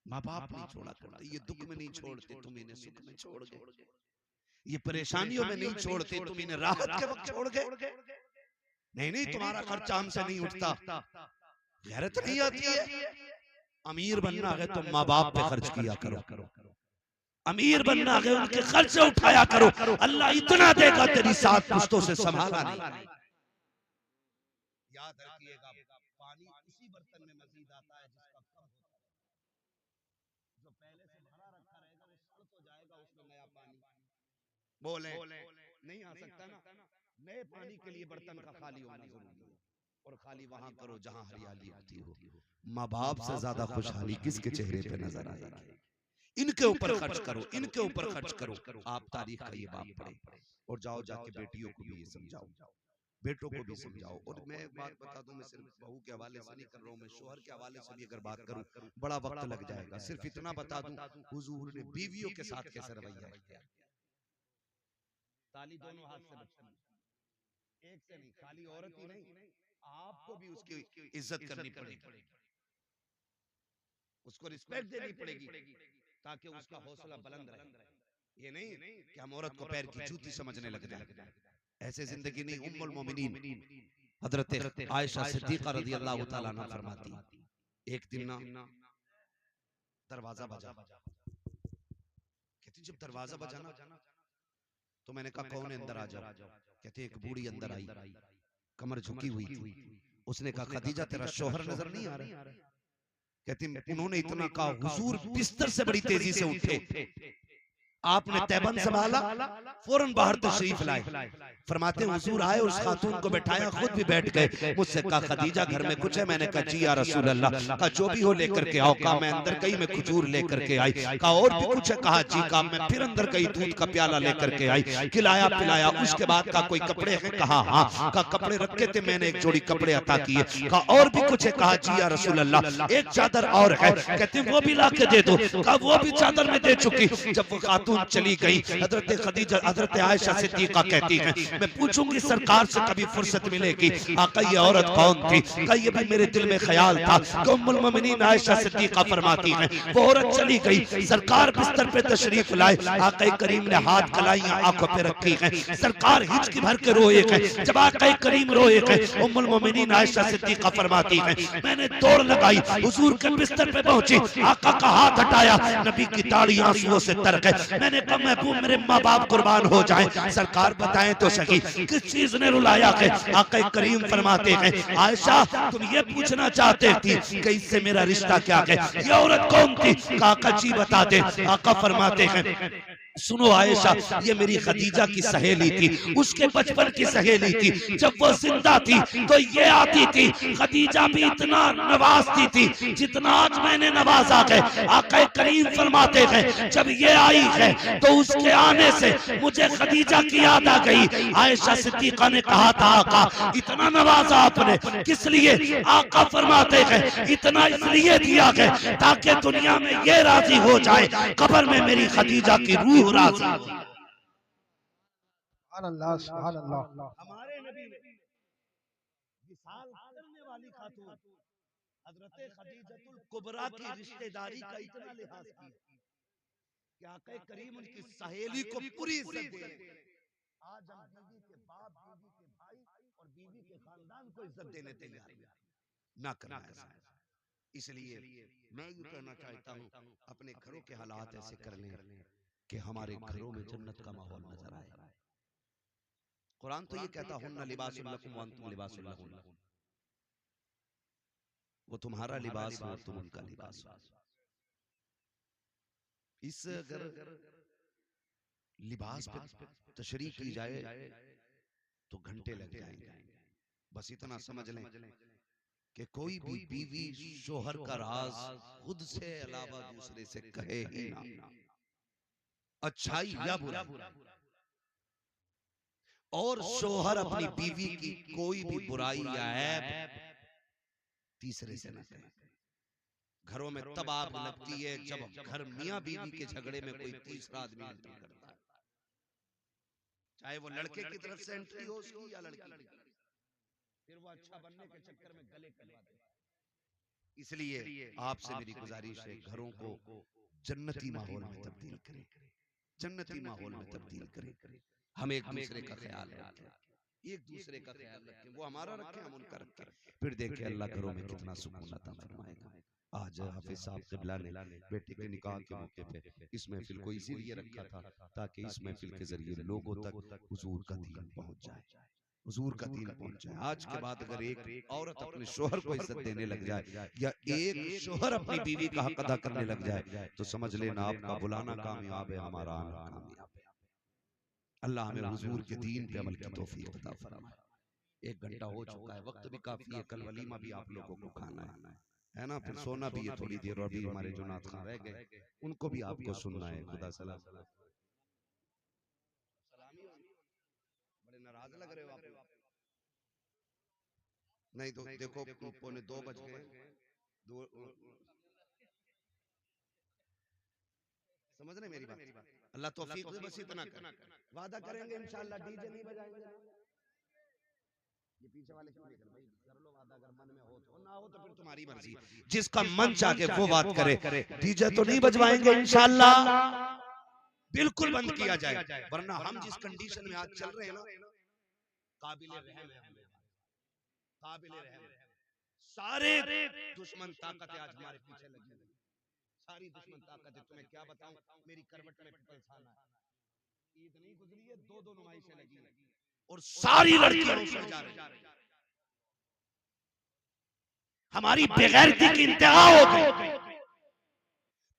माँ बाप नहीं छोड़ा करते। ये दुख में नहीं छोड़ते, तुम इन्हें सुख में छोड़ गए। ये परेशानियों में नहीं छोड़ते, तुम इन्हें राहत के वक्त छोड़ गए। नहीं तुम्हारा खर्चा हमसे नहीं उठता, गैरत नहीं आती है। अमीर बनना है तो माँ बाप पे खर्च किया करो, अमीर बनना है उनके खर्चे उठाया करो। अल्लाह इतना देगा तेरी 7 पुश्तों से संभाला नहीं। याद रखिएगा पानी उसी बर्तन में मजीद आता है जिसका कम होता है। जो पहले से भरा रखा रहेगा वो सड़ तो जाएगा, उसमें नया पानी बोले नहीं आ सकता ना। नए पानी के लिए बर्तन का खाली होना जरूरी है, और खाली वहां करो जहां हरियाली होती हो। माँ बाप से ज्यादा खुशहाली किसके चेहरे पे नजर आएगी? इनके ऊपर खर्च करो, इनके ऊपर खर्च करो। आप तारीख का ये बात पढ़े और जाओ जाके बेटियों को भी ये समझाओ, बेटों को भी समझाओ। और मैं एक बात बता दूं, मैं सिर्फ बहू के हवाले से नहीं कर रहा हूं, मैं शोहर के हवाले से भी अगर बात करूं बड़ा वक्त लग जाएगा। सिर्फ इतना बता दूं हुजूर ने बीवियों के साथ कैसे रवैया किया। ताली दोनों हाथ से बचती है, एक से नहीं, खाली औरत ही नहीं आपको भी उसकी इज्जत करनी पड़ेगी, उसको रिस्पेक्ट देनी पड़ेगी ताकि उसका हौसला बुलंद रहे। ये नहीं कि हम औरत को पैर की जूती समझने लग जाए, ऐसे जिंदगी नहीं। उम्मुल मोमिनीन हजरत आयशा सिद्दीका रज़ियल्लाहु ताला अन्हा फरमाती, एक दिन ना दरवाजा बजा, कहती जब दरवाजा बजा ना तो मैंने कहा कौन है, अंदर आ जाओ। कहते एक बूढ़ी अंदर आई, कमर झुकी हुई थी। उसने कहा खदीजा तेरा शौहर नजर नहीं आ रहा। कहती उन्होंने इतना कहा हुजूर बिस्तर से बड़ी तेजी से उठे, आपने तैबन संभाला, फौरन बाहर तशरीफ लाए। फरमाते हुजूर आए, उस खातून को बैठाया, खुद भी बैठ गए। मुझसे कहा खदीजा घर में कुछ है? मैंने कहा जी या रसूल अल्लाह। कहा जो भी हो लेकर के आओ। कहा मैं अंदर गई, मैं खजूर लेकर के आई। कहा और भी कुछ है? कहा जी। कहा मैं फिर अंदर गई, दूध का प्याला लेकर के आई, खिलाया पिलाया। उसके बाद कहा कोई कपड़े हैं? कहा हाँ। कहा कपड़े रखे थे, मैंने एक जोड़ी कपड़े अता किए। कहा और भी कुछ है? कहा जी या रसूल अल्लाह एक चादर और है। कहते वो भी ला के दे दो। कहा वो भी चादर में दे चुकी। जब वो खातून खातून चली गई। हजरत खदीजा, हजरत आयशा सिद्दीका कहती हैं, मैं पूछूंगी सरकार से कभी फुर्सत मिलेगी, आका ये औरत कौन थी? कहा ये भी मेरे दिल में ख्याल था। कि उम्मुल मोमिनीन आयशा सिद्दीका फरमाती हैं, वो औरत चली गई, सरकार बिस्तर पे तशरीफ लाए, आका करीम ने हाथ कलाइयां आंखों पे रखी हैं, सरकार हिचकी भर के रोए हैं। जब आका करीम रोए हैं, उम्मुल मोमिनीन आयशा सिद्दीका फरमाती हैं, मैंने दौड़ लगाई, हुजूर के बिस्तर पे पहुंची, आका का हाथ हटाया, नबी की दाढ़ी आंसुओं से तर गई। मैंने कहा महबूब मेरे माँ बाप कुर्बान हो जाएं। सरकार बताएं तो सही किस चीज ने रुलाया है? आका करीम फरमाते हैं, आयशा तुम ये पूछना चाहते थी कि इससे मेरा रिश्ता क्या है, ये औरत कौन थी? आका जी बता दे। आका फरमाते हैं, सुनो आयशा, ये मेरी खदीजा की सहेली थी, उसके बचपन की सहेली थी। जब वो जिंदा थी तो ये आती थी, खदीजा भी इतना नवाजती थी जितना आज मैंने नवाजा है। आका करीम फरमाते हैं, जब ये आई है तो उसके आने से मुझे खदीजा की याद आ गई। आयशा सिद्दीका ने कहा था, आका इतना नवाजा आपने किस लिए? आका फरमाते हैं, इतना इसलिए दिया है ताकि दुनिया में ये राजी हो जाए, कब्र में मेरी खदीजा की रूह राजी। अल्लाह सुभान अल्लाह। हमारे नबी ने विसाल करने वाली खातून हजरत खदीजतुल कुबरा की रिश्तेदारी का इतना लिहाज किया कि आका करीम उनकी सहेली को पूरी इज्जत दे। आज हम बीवी के बाप, बीवी के भाई और बीवी के खानदान को इज्जत देने तैयार ना करना है। इसलिए मैं ये कहना चाहता हूँ, अपने घरों के हालात ऐसे कर लें कि हमारे घरों में जन्नत का माहौल नजर आए। कुरान तो ये कहता हुन्ना लिबासुल लकुम व अंतुम लिबासुल लहुन्ना, वो तुम्हारा लिबास हो, तुम उनका लिबास हो। इस अगर लिबास पे तशरीह की जाए तो घंटे लग जाएंगे। बस इतना समझ लें कि कोई भी बीवी शोहर का राज खुद से अलावा दूसरे से कहे ही ना, अच्छाई या बुरा। और शोहर अपनी बीवी की कोई भी बुराई या ऐब तीसरे से न कहे। घरों में तब आग लगती है जब घर मियां बीवी के झगड़े में कोई तीसरा आदमी एंट्री करता है, चाहे वो लड़के की तरफ से एंट्री हो उसकी या लड़की की, फिर वो अच्छा बनने के चक्कर में गले कटवा देता है। इसलिए आपसे मेरी गुजारिश है, घरों को जन्नती माहौल में तब्दील करें, जन्नती माहौल में तब्दील करें। हम एक दूसरे का ख्याल रखें, एक दूसरे का ख्याल रखें, वो हमारा रखें, हम उनका रखें, फिर देखें अल्लाह घरों में कितना सुकून अता फरमाएगा। आज हाफिज साहब क़िबला ने बेटे के निकाह के मौके पे इस महफिल को इसीलिए रखा था ताकि इस महफिल के जरिए लोगों तक हुजूर का दीन पहुंच जाए, हुजूर का दीन पहुंच जाए। आज के बाद अगर एक औरत अपने शोहर को इज्जत देने लग जाए या एक शोहर अपनी बीवी का हक अदा करने लग जाए तो समझ लेना आपका बुलाना कामयाब है, हमारा आना कामयाब है। अल्लाह हमें हुजूर के दीन पे अमल की तौफीक अता फरमाए। 1 घंटा हो चुका है, वक्त भी काफी है, कल वलीमा भी आप लोगों को खाना है ना, फिर सोना भी है थोड़ी देर, और भी हमारे जो नात खां रह गए उनको भी आपको सुनना है। खुदा सलाम। बड़े नाराज लग रहे हो आप। नहीं तो देखो 1:45 बज गए, समझ रहे मेरी बात? अल्लाह तौफीक दे, बस इतना कर, वादा करेंगे इंशाअल्लाह डीजे नहीं बजाएंगे। ये पीछे वाले क्यों निकल भाई, कर लो वादा, अगर मन में हो तो, ना हो तो फिर तुम्हारी मर्जी, जिसका मन चाहे वो बात करे। डीजे तो नहीं बजवाएंगे इंशाअल्लाह, बिल्कुल बंद किया जाए, वरना हम जिस कंडीशन में आज चल रहे हैं ना, काबिले रहम है, काबिले रहम। सारे दुश्मन ताकतें आज हमारे पीछे लगी हुई, सारी दुश्मन ताकतें। तुम्हें क्या बताऊं, मेरी करवट में पलसाना है, ईद नहीं गुजरी है, 2 नुमाइशें लगी हैं और सारी लड़कियां उसमें जा रही हैं। हमारी बेगैरती की इंतहा हो गई।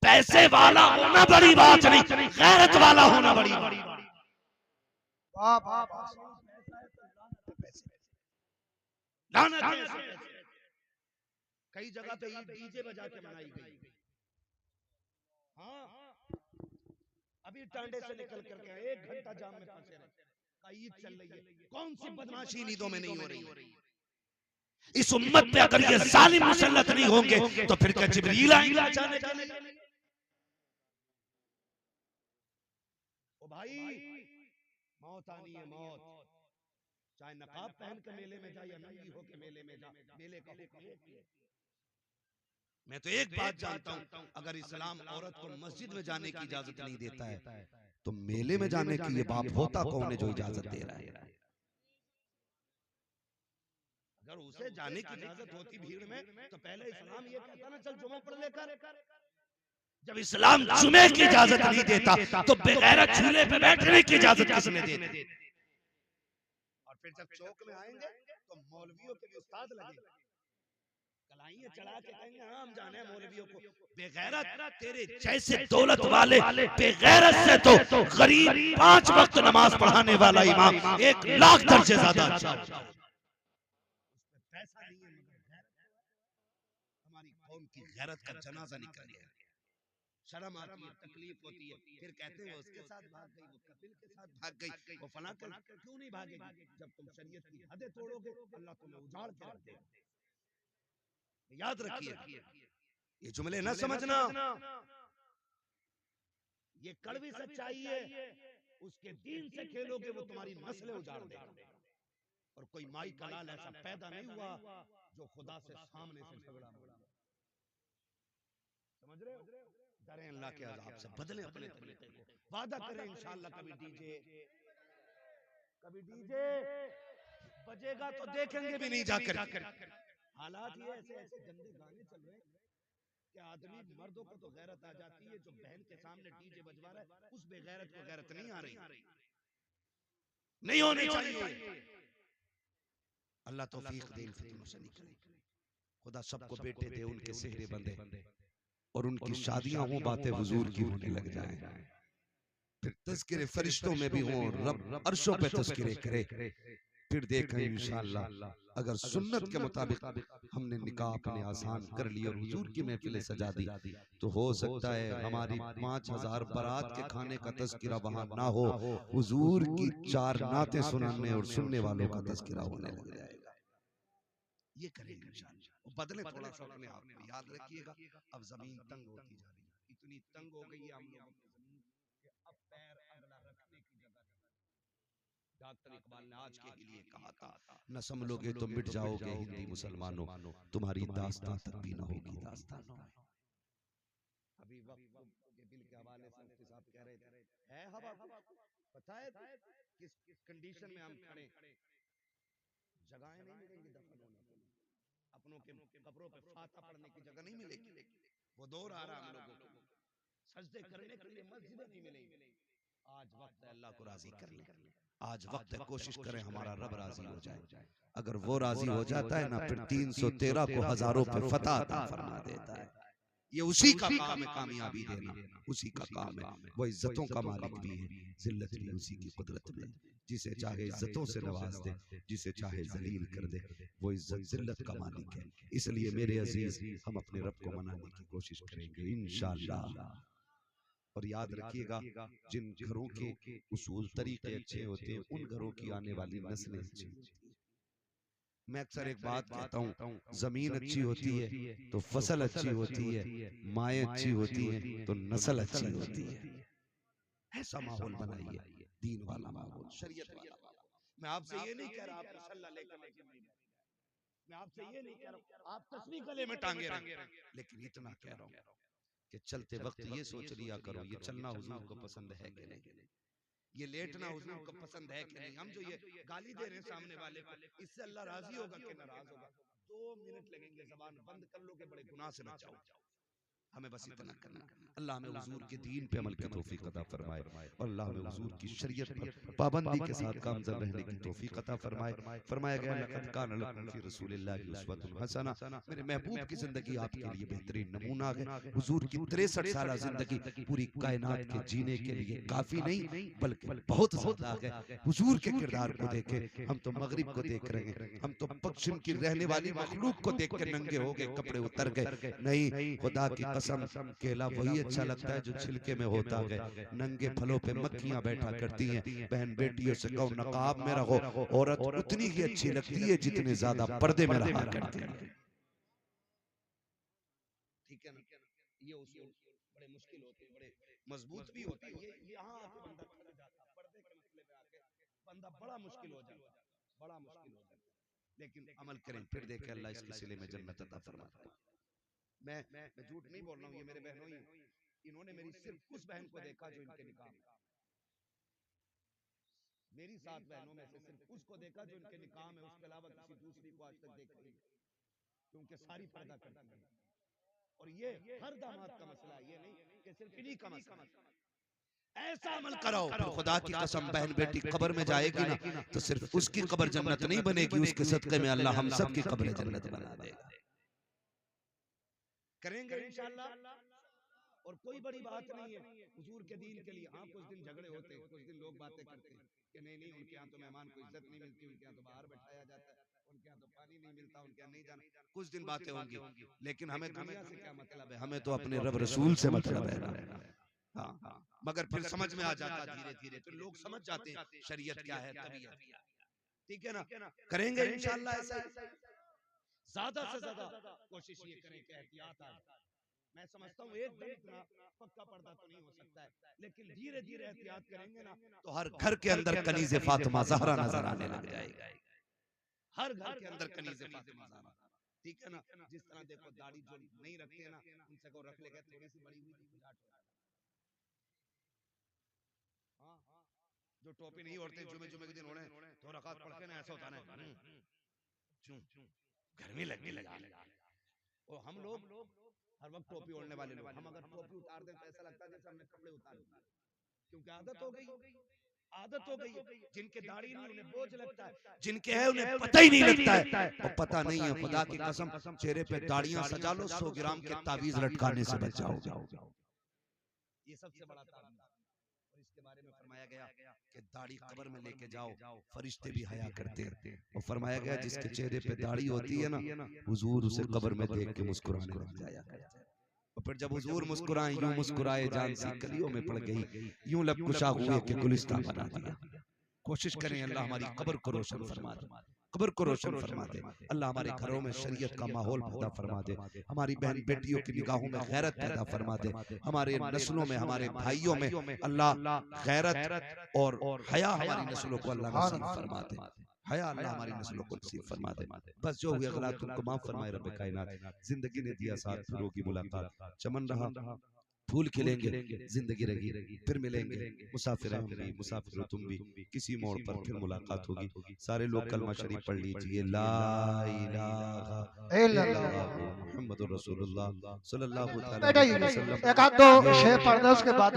पैसे वाला होना बड़ी बात नहीं, गैरत वाला होना बड़ी बात। कई जगह तो डीजे बजा के मनाई गई। हाँ, अभी टांडे से निकल करके 1 घंटा जाम में फंसे रहे, ईद चल रही है, कौन सी बदमाशी नींदों में नहीं हो रही। इस उम्मत पे अगर ये जालिम मुसल्लत नहीं होंगे तो फिर क्या जिब्रील आएंगे? ओ भाई मौत आनी है, मौत। चाहे नकाब पहन के मेले में जा या नंगी होके मेले में जा, मेले का हुक्म एक ही है। मैं तो एक बात जानता हूं, अगर इस्लाम औरत को मस्जिद में जाने की इजाजत नहीं देता है तो मेले में जाने की ये बाप होता कौन है जो इजाजत दे रहा है? अगर उसे जाने की इजाजत होती भीड़ में तो पहले इस्लाम ये कहता ना, चल जुमा पढ़ लेकर। जब इस्लाम जुमे की इजाजत नहीं देता तो बेगैरत झूले पे बैठने की इजाजत किसने दी? और फिर जब चौक में आएंगे तो मौलवियों के भी उस्ताद लगे, कलाइयां चढ़ा के कहेंगे हाँ हम जाने मौलवियों को। बेगैरत तेरे जैसे दौलत वाले बेगैरत से तो गरीब 5 वक्त नमाज पढ़ाने वाला इमाम 1 लाख दर्जे ज्यादा अच्छा होता है। पैसा नहीं है मगर गैरत है। हमारी कौम की गैरत का जनाजा निकल गया। शर्म आती है, तकलीफ होती है, फिर कहते हैं वो उसके साथ भाग गई, वो कपिल के साथ भाग गई, वो फलां के साथ क्यों नहीं भागेगी? जब तुम शरीयत की हदें तोड़ोगे अल्लाह तुम्हें उजाड़ के रख देगा। याद रखिए, ये जुमले न समझना, ये कड़वी सच्चाई है। उसके दीन से खेलोगे वो तुम्हारी नस्लें उजाड़ देगा। और कोई माई का लाल ऐसा पैदा नहीं हुआ जो खुदा से सामने से झगड़ा हो। समझ रहे हो? डरें अल्लाह के अज़ाब से, बदलें अपने तरीके को, वादा करें इंशाअल्लाह कभी डीजे बजेगा तो देखेंगे भी नहीं जाकर। हालात ये ऐसे ऐसे गंदे गाने चल रहे हैं कि आदमी, मर्दों को तो गैरत आ जाती है, जो बहन के सामने डीजे बजवा रहा है उस बेगैरत को गैरत नहीं आ रही, नहीं होनी चाहिए। अल्लाह तौफीक दे, फितनों से निकले। खुदा सबको बेटे दे, उनके सेहरे बंदे और उनकी शादियां हों, बातें हुजूर की होने लग जाएं, फिर तज़किरे फरिश्तों में भी हों, रब अर्शों पे तज़किरे करे। फिर देखें इंशाअल्लाह अगर सुन्नत के मुताबिक हमने निकाह अपने आसान कर लिया और हुजूर की महफिलें सजा दी तो हो सकता है हमारी 5000 बारात के खाने का तज़किरा वहां ना हो, हुजूर की 4 नातें सुनाने और सुनने वालों का तज़किरा होने लग जाएगा। ये करेंगे इंशाअल्लाह। बदले थोड़ा सा अपने आप को, याद रखिएगा अब जमीन तंग होती जा रही है, इतनी तंग हो गई है हम लोगों की जमीन कि अब पैर अगला रखने की जगह नहीं। डॉक्टर इकबाल ने आज के लिए कहा था, न संभलोगे तो मिट जाओगे हिंदी मुसलमानों, तुम्हारी दास्तां तक भी न होगी दास्तानों में। अभी वक्त के बिल के हवाले से मुफ्ती साहब कह रहे थे, है हवा, पता है किस कंडीशन में हम खड़े, जगहें नहीं मिलेंगी दफन होने के लिए, अपनों के कब्रों पे फाता पढ़ने की जगह नहीं मिलेगी। वो दौर आ रहा हम लोगों को, सजदे करने के लिए मस्जिदें नहीं मिलेंगी। आज वक्त है अल्लाह को राजी करने, आज वक्त है कोशिश करें हमारा रब राजी हो जाए। अगर वो राजी हो जाता है ना, फिर 313 को हजारों पे फतह अता फरमा देता है। ये उसी का काम है कामयाबी देना, उसी का काम है। वो इज्जतों का मालिक भी है, जिल्लत भी उसी की कुदरत में। जिसे चाहे इज्जतों से नवाज दे, जिसे चाहे जलील कर दे, वो इज्जत जिल्लत का मालिक है। इसलिए मेरे अजीज, हम अपने रब को मनाने की कोशिश करेंगे इंशाअल्लाह। और याद रखिएगा, जिन घरों के उसूल तरीके अच्छे होते हैं उन घरों की आने वाली नस्लें अच्छी होती हैं। मैं अक्सर एक बात कहता हूँ, जमीन अच्छी होती है तो फसल अच्छी होती है, माएँ अच्छी होती हैं तो नस्ल अच्छी होती है। ऐसा माहौल बनाइए, दीन वाला माहौल, शरीयत वाला माहौल। मैं आपसे ये नहीं कह रहा आप मुसल्ला लेकर मस्जिद में जाएं, मैं आपसे ये नहीं कह रहा आप तस्बीह गले में टांगे रखें, लेकिन इतना कह रहा हूँ कि चलते वक्त ये सोच लिया करो, ये चलना हुजूर को पसंद है कि नहीं, ये लेटना हुजूर को पसंद है कि नहीं। हम जो ये गाली दे रहे हैं सामने वाले को, इससे अल्लाह राजी होगा कि नाराज होगा? 2 मिनट लगेंगे, जबान बंद कर लो कि बड़े गुनाह से बच जाओ। हमें बस इतना करना, अल्लाह हमें हुजूर के दीन पे अमल की तौफीक अता फरमाए और अल्लाह हमें हुजूर की शरीयत पर पाबंदी के साथ गामज़न रहने की तौफीक अता फरमाए। फरमाया गया, लक़द कान लकुम फ़ी रसूलिल्लाहि उस्वतुन हसना, मेरे महबूब की जिंदगी आपके लिए बेहतरीन नमूना है। हुजूर की 63 साल जिंदगी पूरी कायनात के जीने के लिए काफी नहीं बल्कि बहुत ज्यादा है। हुजूर के किरदार को देखे, हम तो मगरिब को देख रहे हैं, हम तो पश्चिम की रहने वाली मखलूक को देख के नंगे हो गए, कपड़े उतर गए। नहीं, खुदा की कसम, केला वही अच्छा लगता है जो छिलके में होता है। नंगे फलों पे मक्खियां बैठा करती हैं। बहन बेटियों से कहो नकाब में रहो, औरत उतनी ही अच्छी लगती है जितने ज्यादा पर्दे में रहा करते हैं। ठीक है ना? ये उसूल बड़े मुश्किल होते हैं, बड़े मजबूत भी होते हैं। ये यहाँ आके बंदा खड़ा बंदा बड़ा मुश्किल हो जाता है, बड़ा मुश्किल हो जाता है। लेकिन अमल करें, फिर देखें अल्लाह इसके सिले में जन्नत अता फरमाता है। मैं झूठ नहीं बोल रहा हूँ, ये मेरे बहनों ही, इन्होंने मेरी सिर्फ उस बहन को देखा जो इनके निकाह में, मेरी 7 बहनों में से सिर्फ उसको देखा जो इनके निकाह में, उसके अलावा किसी दूसरी को आज तक देखा नहीं, क्योंकि सारी पर्दा करती है। और ये हर दामाद का मसला है, ये नहीं कि सिर्फ इन्हीं का मसला है। ऐसा अमल कराओ, फिर खुदा की कसम बहन बेटी कब्र में जाएगी ना तो सिर्फ उसकी कब्र जन्नत नहीं बनेगी, उसके सदके में अल्लाह हम सब की कब्र जन्नत बना देगा। करेंगे इंशाअल्लाह। और कोई बड़ी बात नहीं है हुजूर के दीन के लिए। हाँ, कुछ दिन झगड़े होते हैं, कुछ दिन लोग बातें करते हैं कि नहीं उनके यहाँ तो मेहमान को इज्जत नहीं मिलती, उनके यहाँ तो बाहर बैठाया जाता है, उनके यहाँ तो पानी नहीं मिलता, उनके यहाँ नहीं जाना, कुछ दिन बातें होंगी। लेकिन हमें दुनिया से क्या मतलब है, हमें तो अपने रब रसूल से मतलब है। हाँ, मगर फिर समझ में आ जाता धीरे धीरे, तो लोग समझ जाते हैं शरीयत क्या है, तबीयत। ठीक है ना, करेंगे इंशाअल्लाह ऐसा। ज्यादा से ज्यादा कोशिश ये करें कि एहतियात आए। मैं समझता हूँ एकदम इतना पक्का पर्दा तो नहीं हो सकता है, लेकिन धीरे धीरे एहतियात करेंगे ना तो हर घर के अंदर कनीज़े फातिमा ज़हरा नजर आने लग जाएगा। हर घर के अंदर कनीज़े फातिमा ज़हरा। ठीक है ना, जिस तरह देखो दाढ़ी जो नहीं रखते हैं ना, उनसे को रख लेगा, थोड़ी सी बड़ी हुई जो टोपी नहीं ओढ़ते, जुमे जुमे के दिन ओढ़े तो रकात पढ़ के ना ऐसा होता है गर्मी लगने लगी। और हम लोग हर वक्त टोपी ओढ़ने वाले लोग, हम अगर टोपी उतार दें तो ऐसा लगता है जैसे हमने कपड़े उतार दिए, क्योंकि आदत हो गई, आदत हो गई। जिनके दाढ़ी नहीं उन्हें बोझ लगता है, जिनके है उन्हें पता ही नहीं लगता है। और पता नहीं है, खुदा की कसम चेहरे पे दाढ़ियां सजा लो, 100 ग्राम के तावीज लटकाने से बच जाओगे। ये सबसे बड़ा तावीज। और इसके बारे में फरमाया गया कि दाढ़ी कब्र में लेके जाओ, फरिश्ते भी हया करते हैं। और फरमाया गया जिसके चेहरे पे दाढ़ी होती है ना, हुजूर उसे कब्र में देख के मुस्कुराने लग जाया करते हैं। और फिर जब हुजूर मुस्कुराए, यूं मुस्कुराए जान सी कलियों में पड़ गई, यूं लब कुशा हुए कि गुलिस्तान बना दिया। कोशिश करें अल्लाह हमारी कब्र को रोशन फरमा दे, कब्र को रोशन फरमा दे। अल्लाह हमारे घरों में शरीयत का माहौल पैदा फरमा दे, हमारी बहन बेटियों की निगाहों में गैरत पैदा फरमा दे, हमारे नस्लों में, हमारे भाइयों में अल्लाह गैरत और हया हमारी नस्लों को अल्लाह नसीब फरमा दे, हया अल्लाह हमारी नस्लों को नसीब फरमा दे। बस जो हुए गलत उनको माफ फरमाए रब कायनात। जिंदगी ने दिया साथ, फिर होगी मुलाकात, चमन रहा फूल खिलेंगे, जिंदगी रहेगी, फिर मिलेंगे, मुसाफिर हम भी, मुसाफिर तुम भी, किसी मोड़ पर फिर मुलाकात होगी। सारे लोग कलमा शरीफ पढ़ लीजिए, ला इलाहा इल्लल्लाह मुहम्मदुर रसूलुल्लाह सल्लल्लाहु अलैहि वसल्लम। एक आध दो शेर पढ़ दो, उसके बाद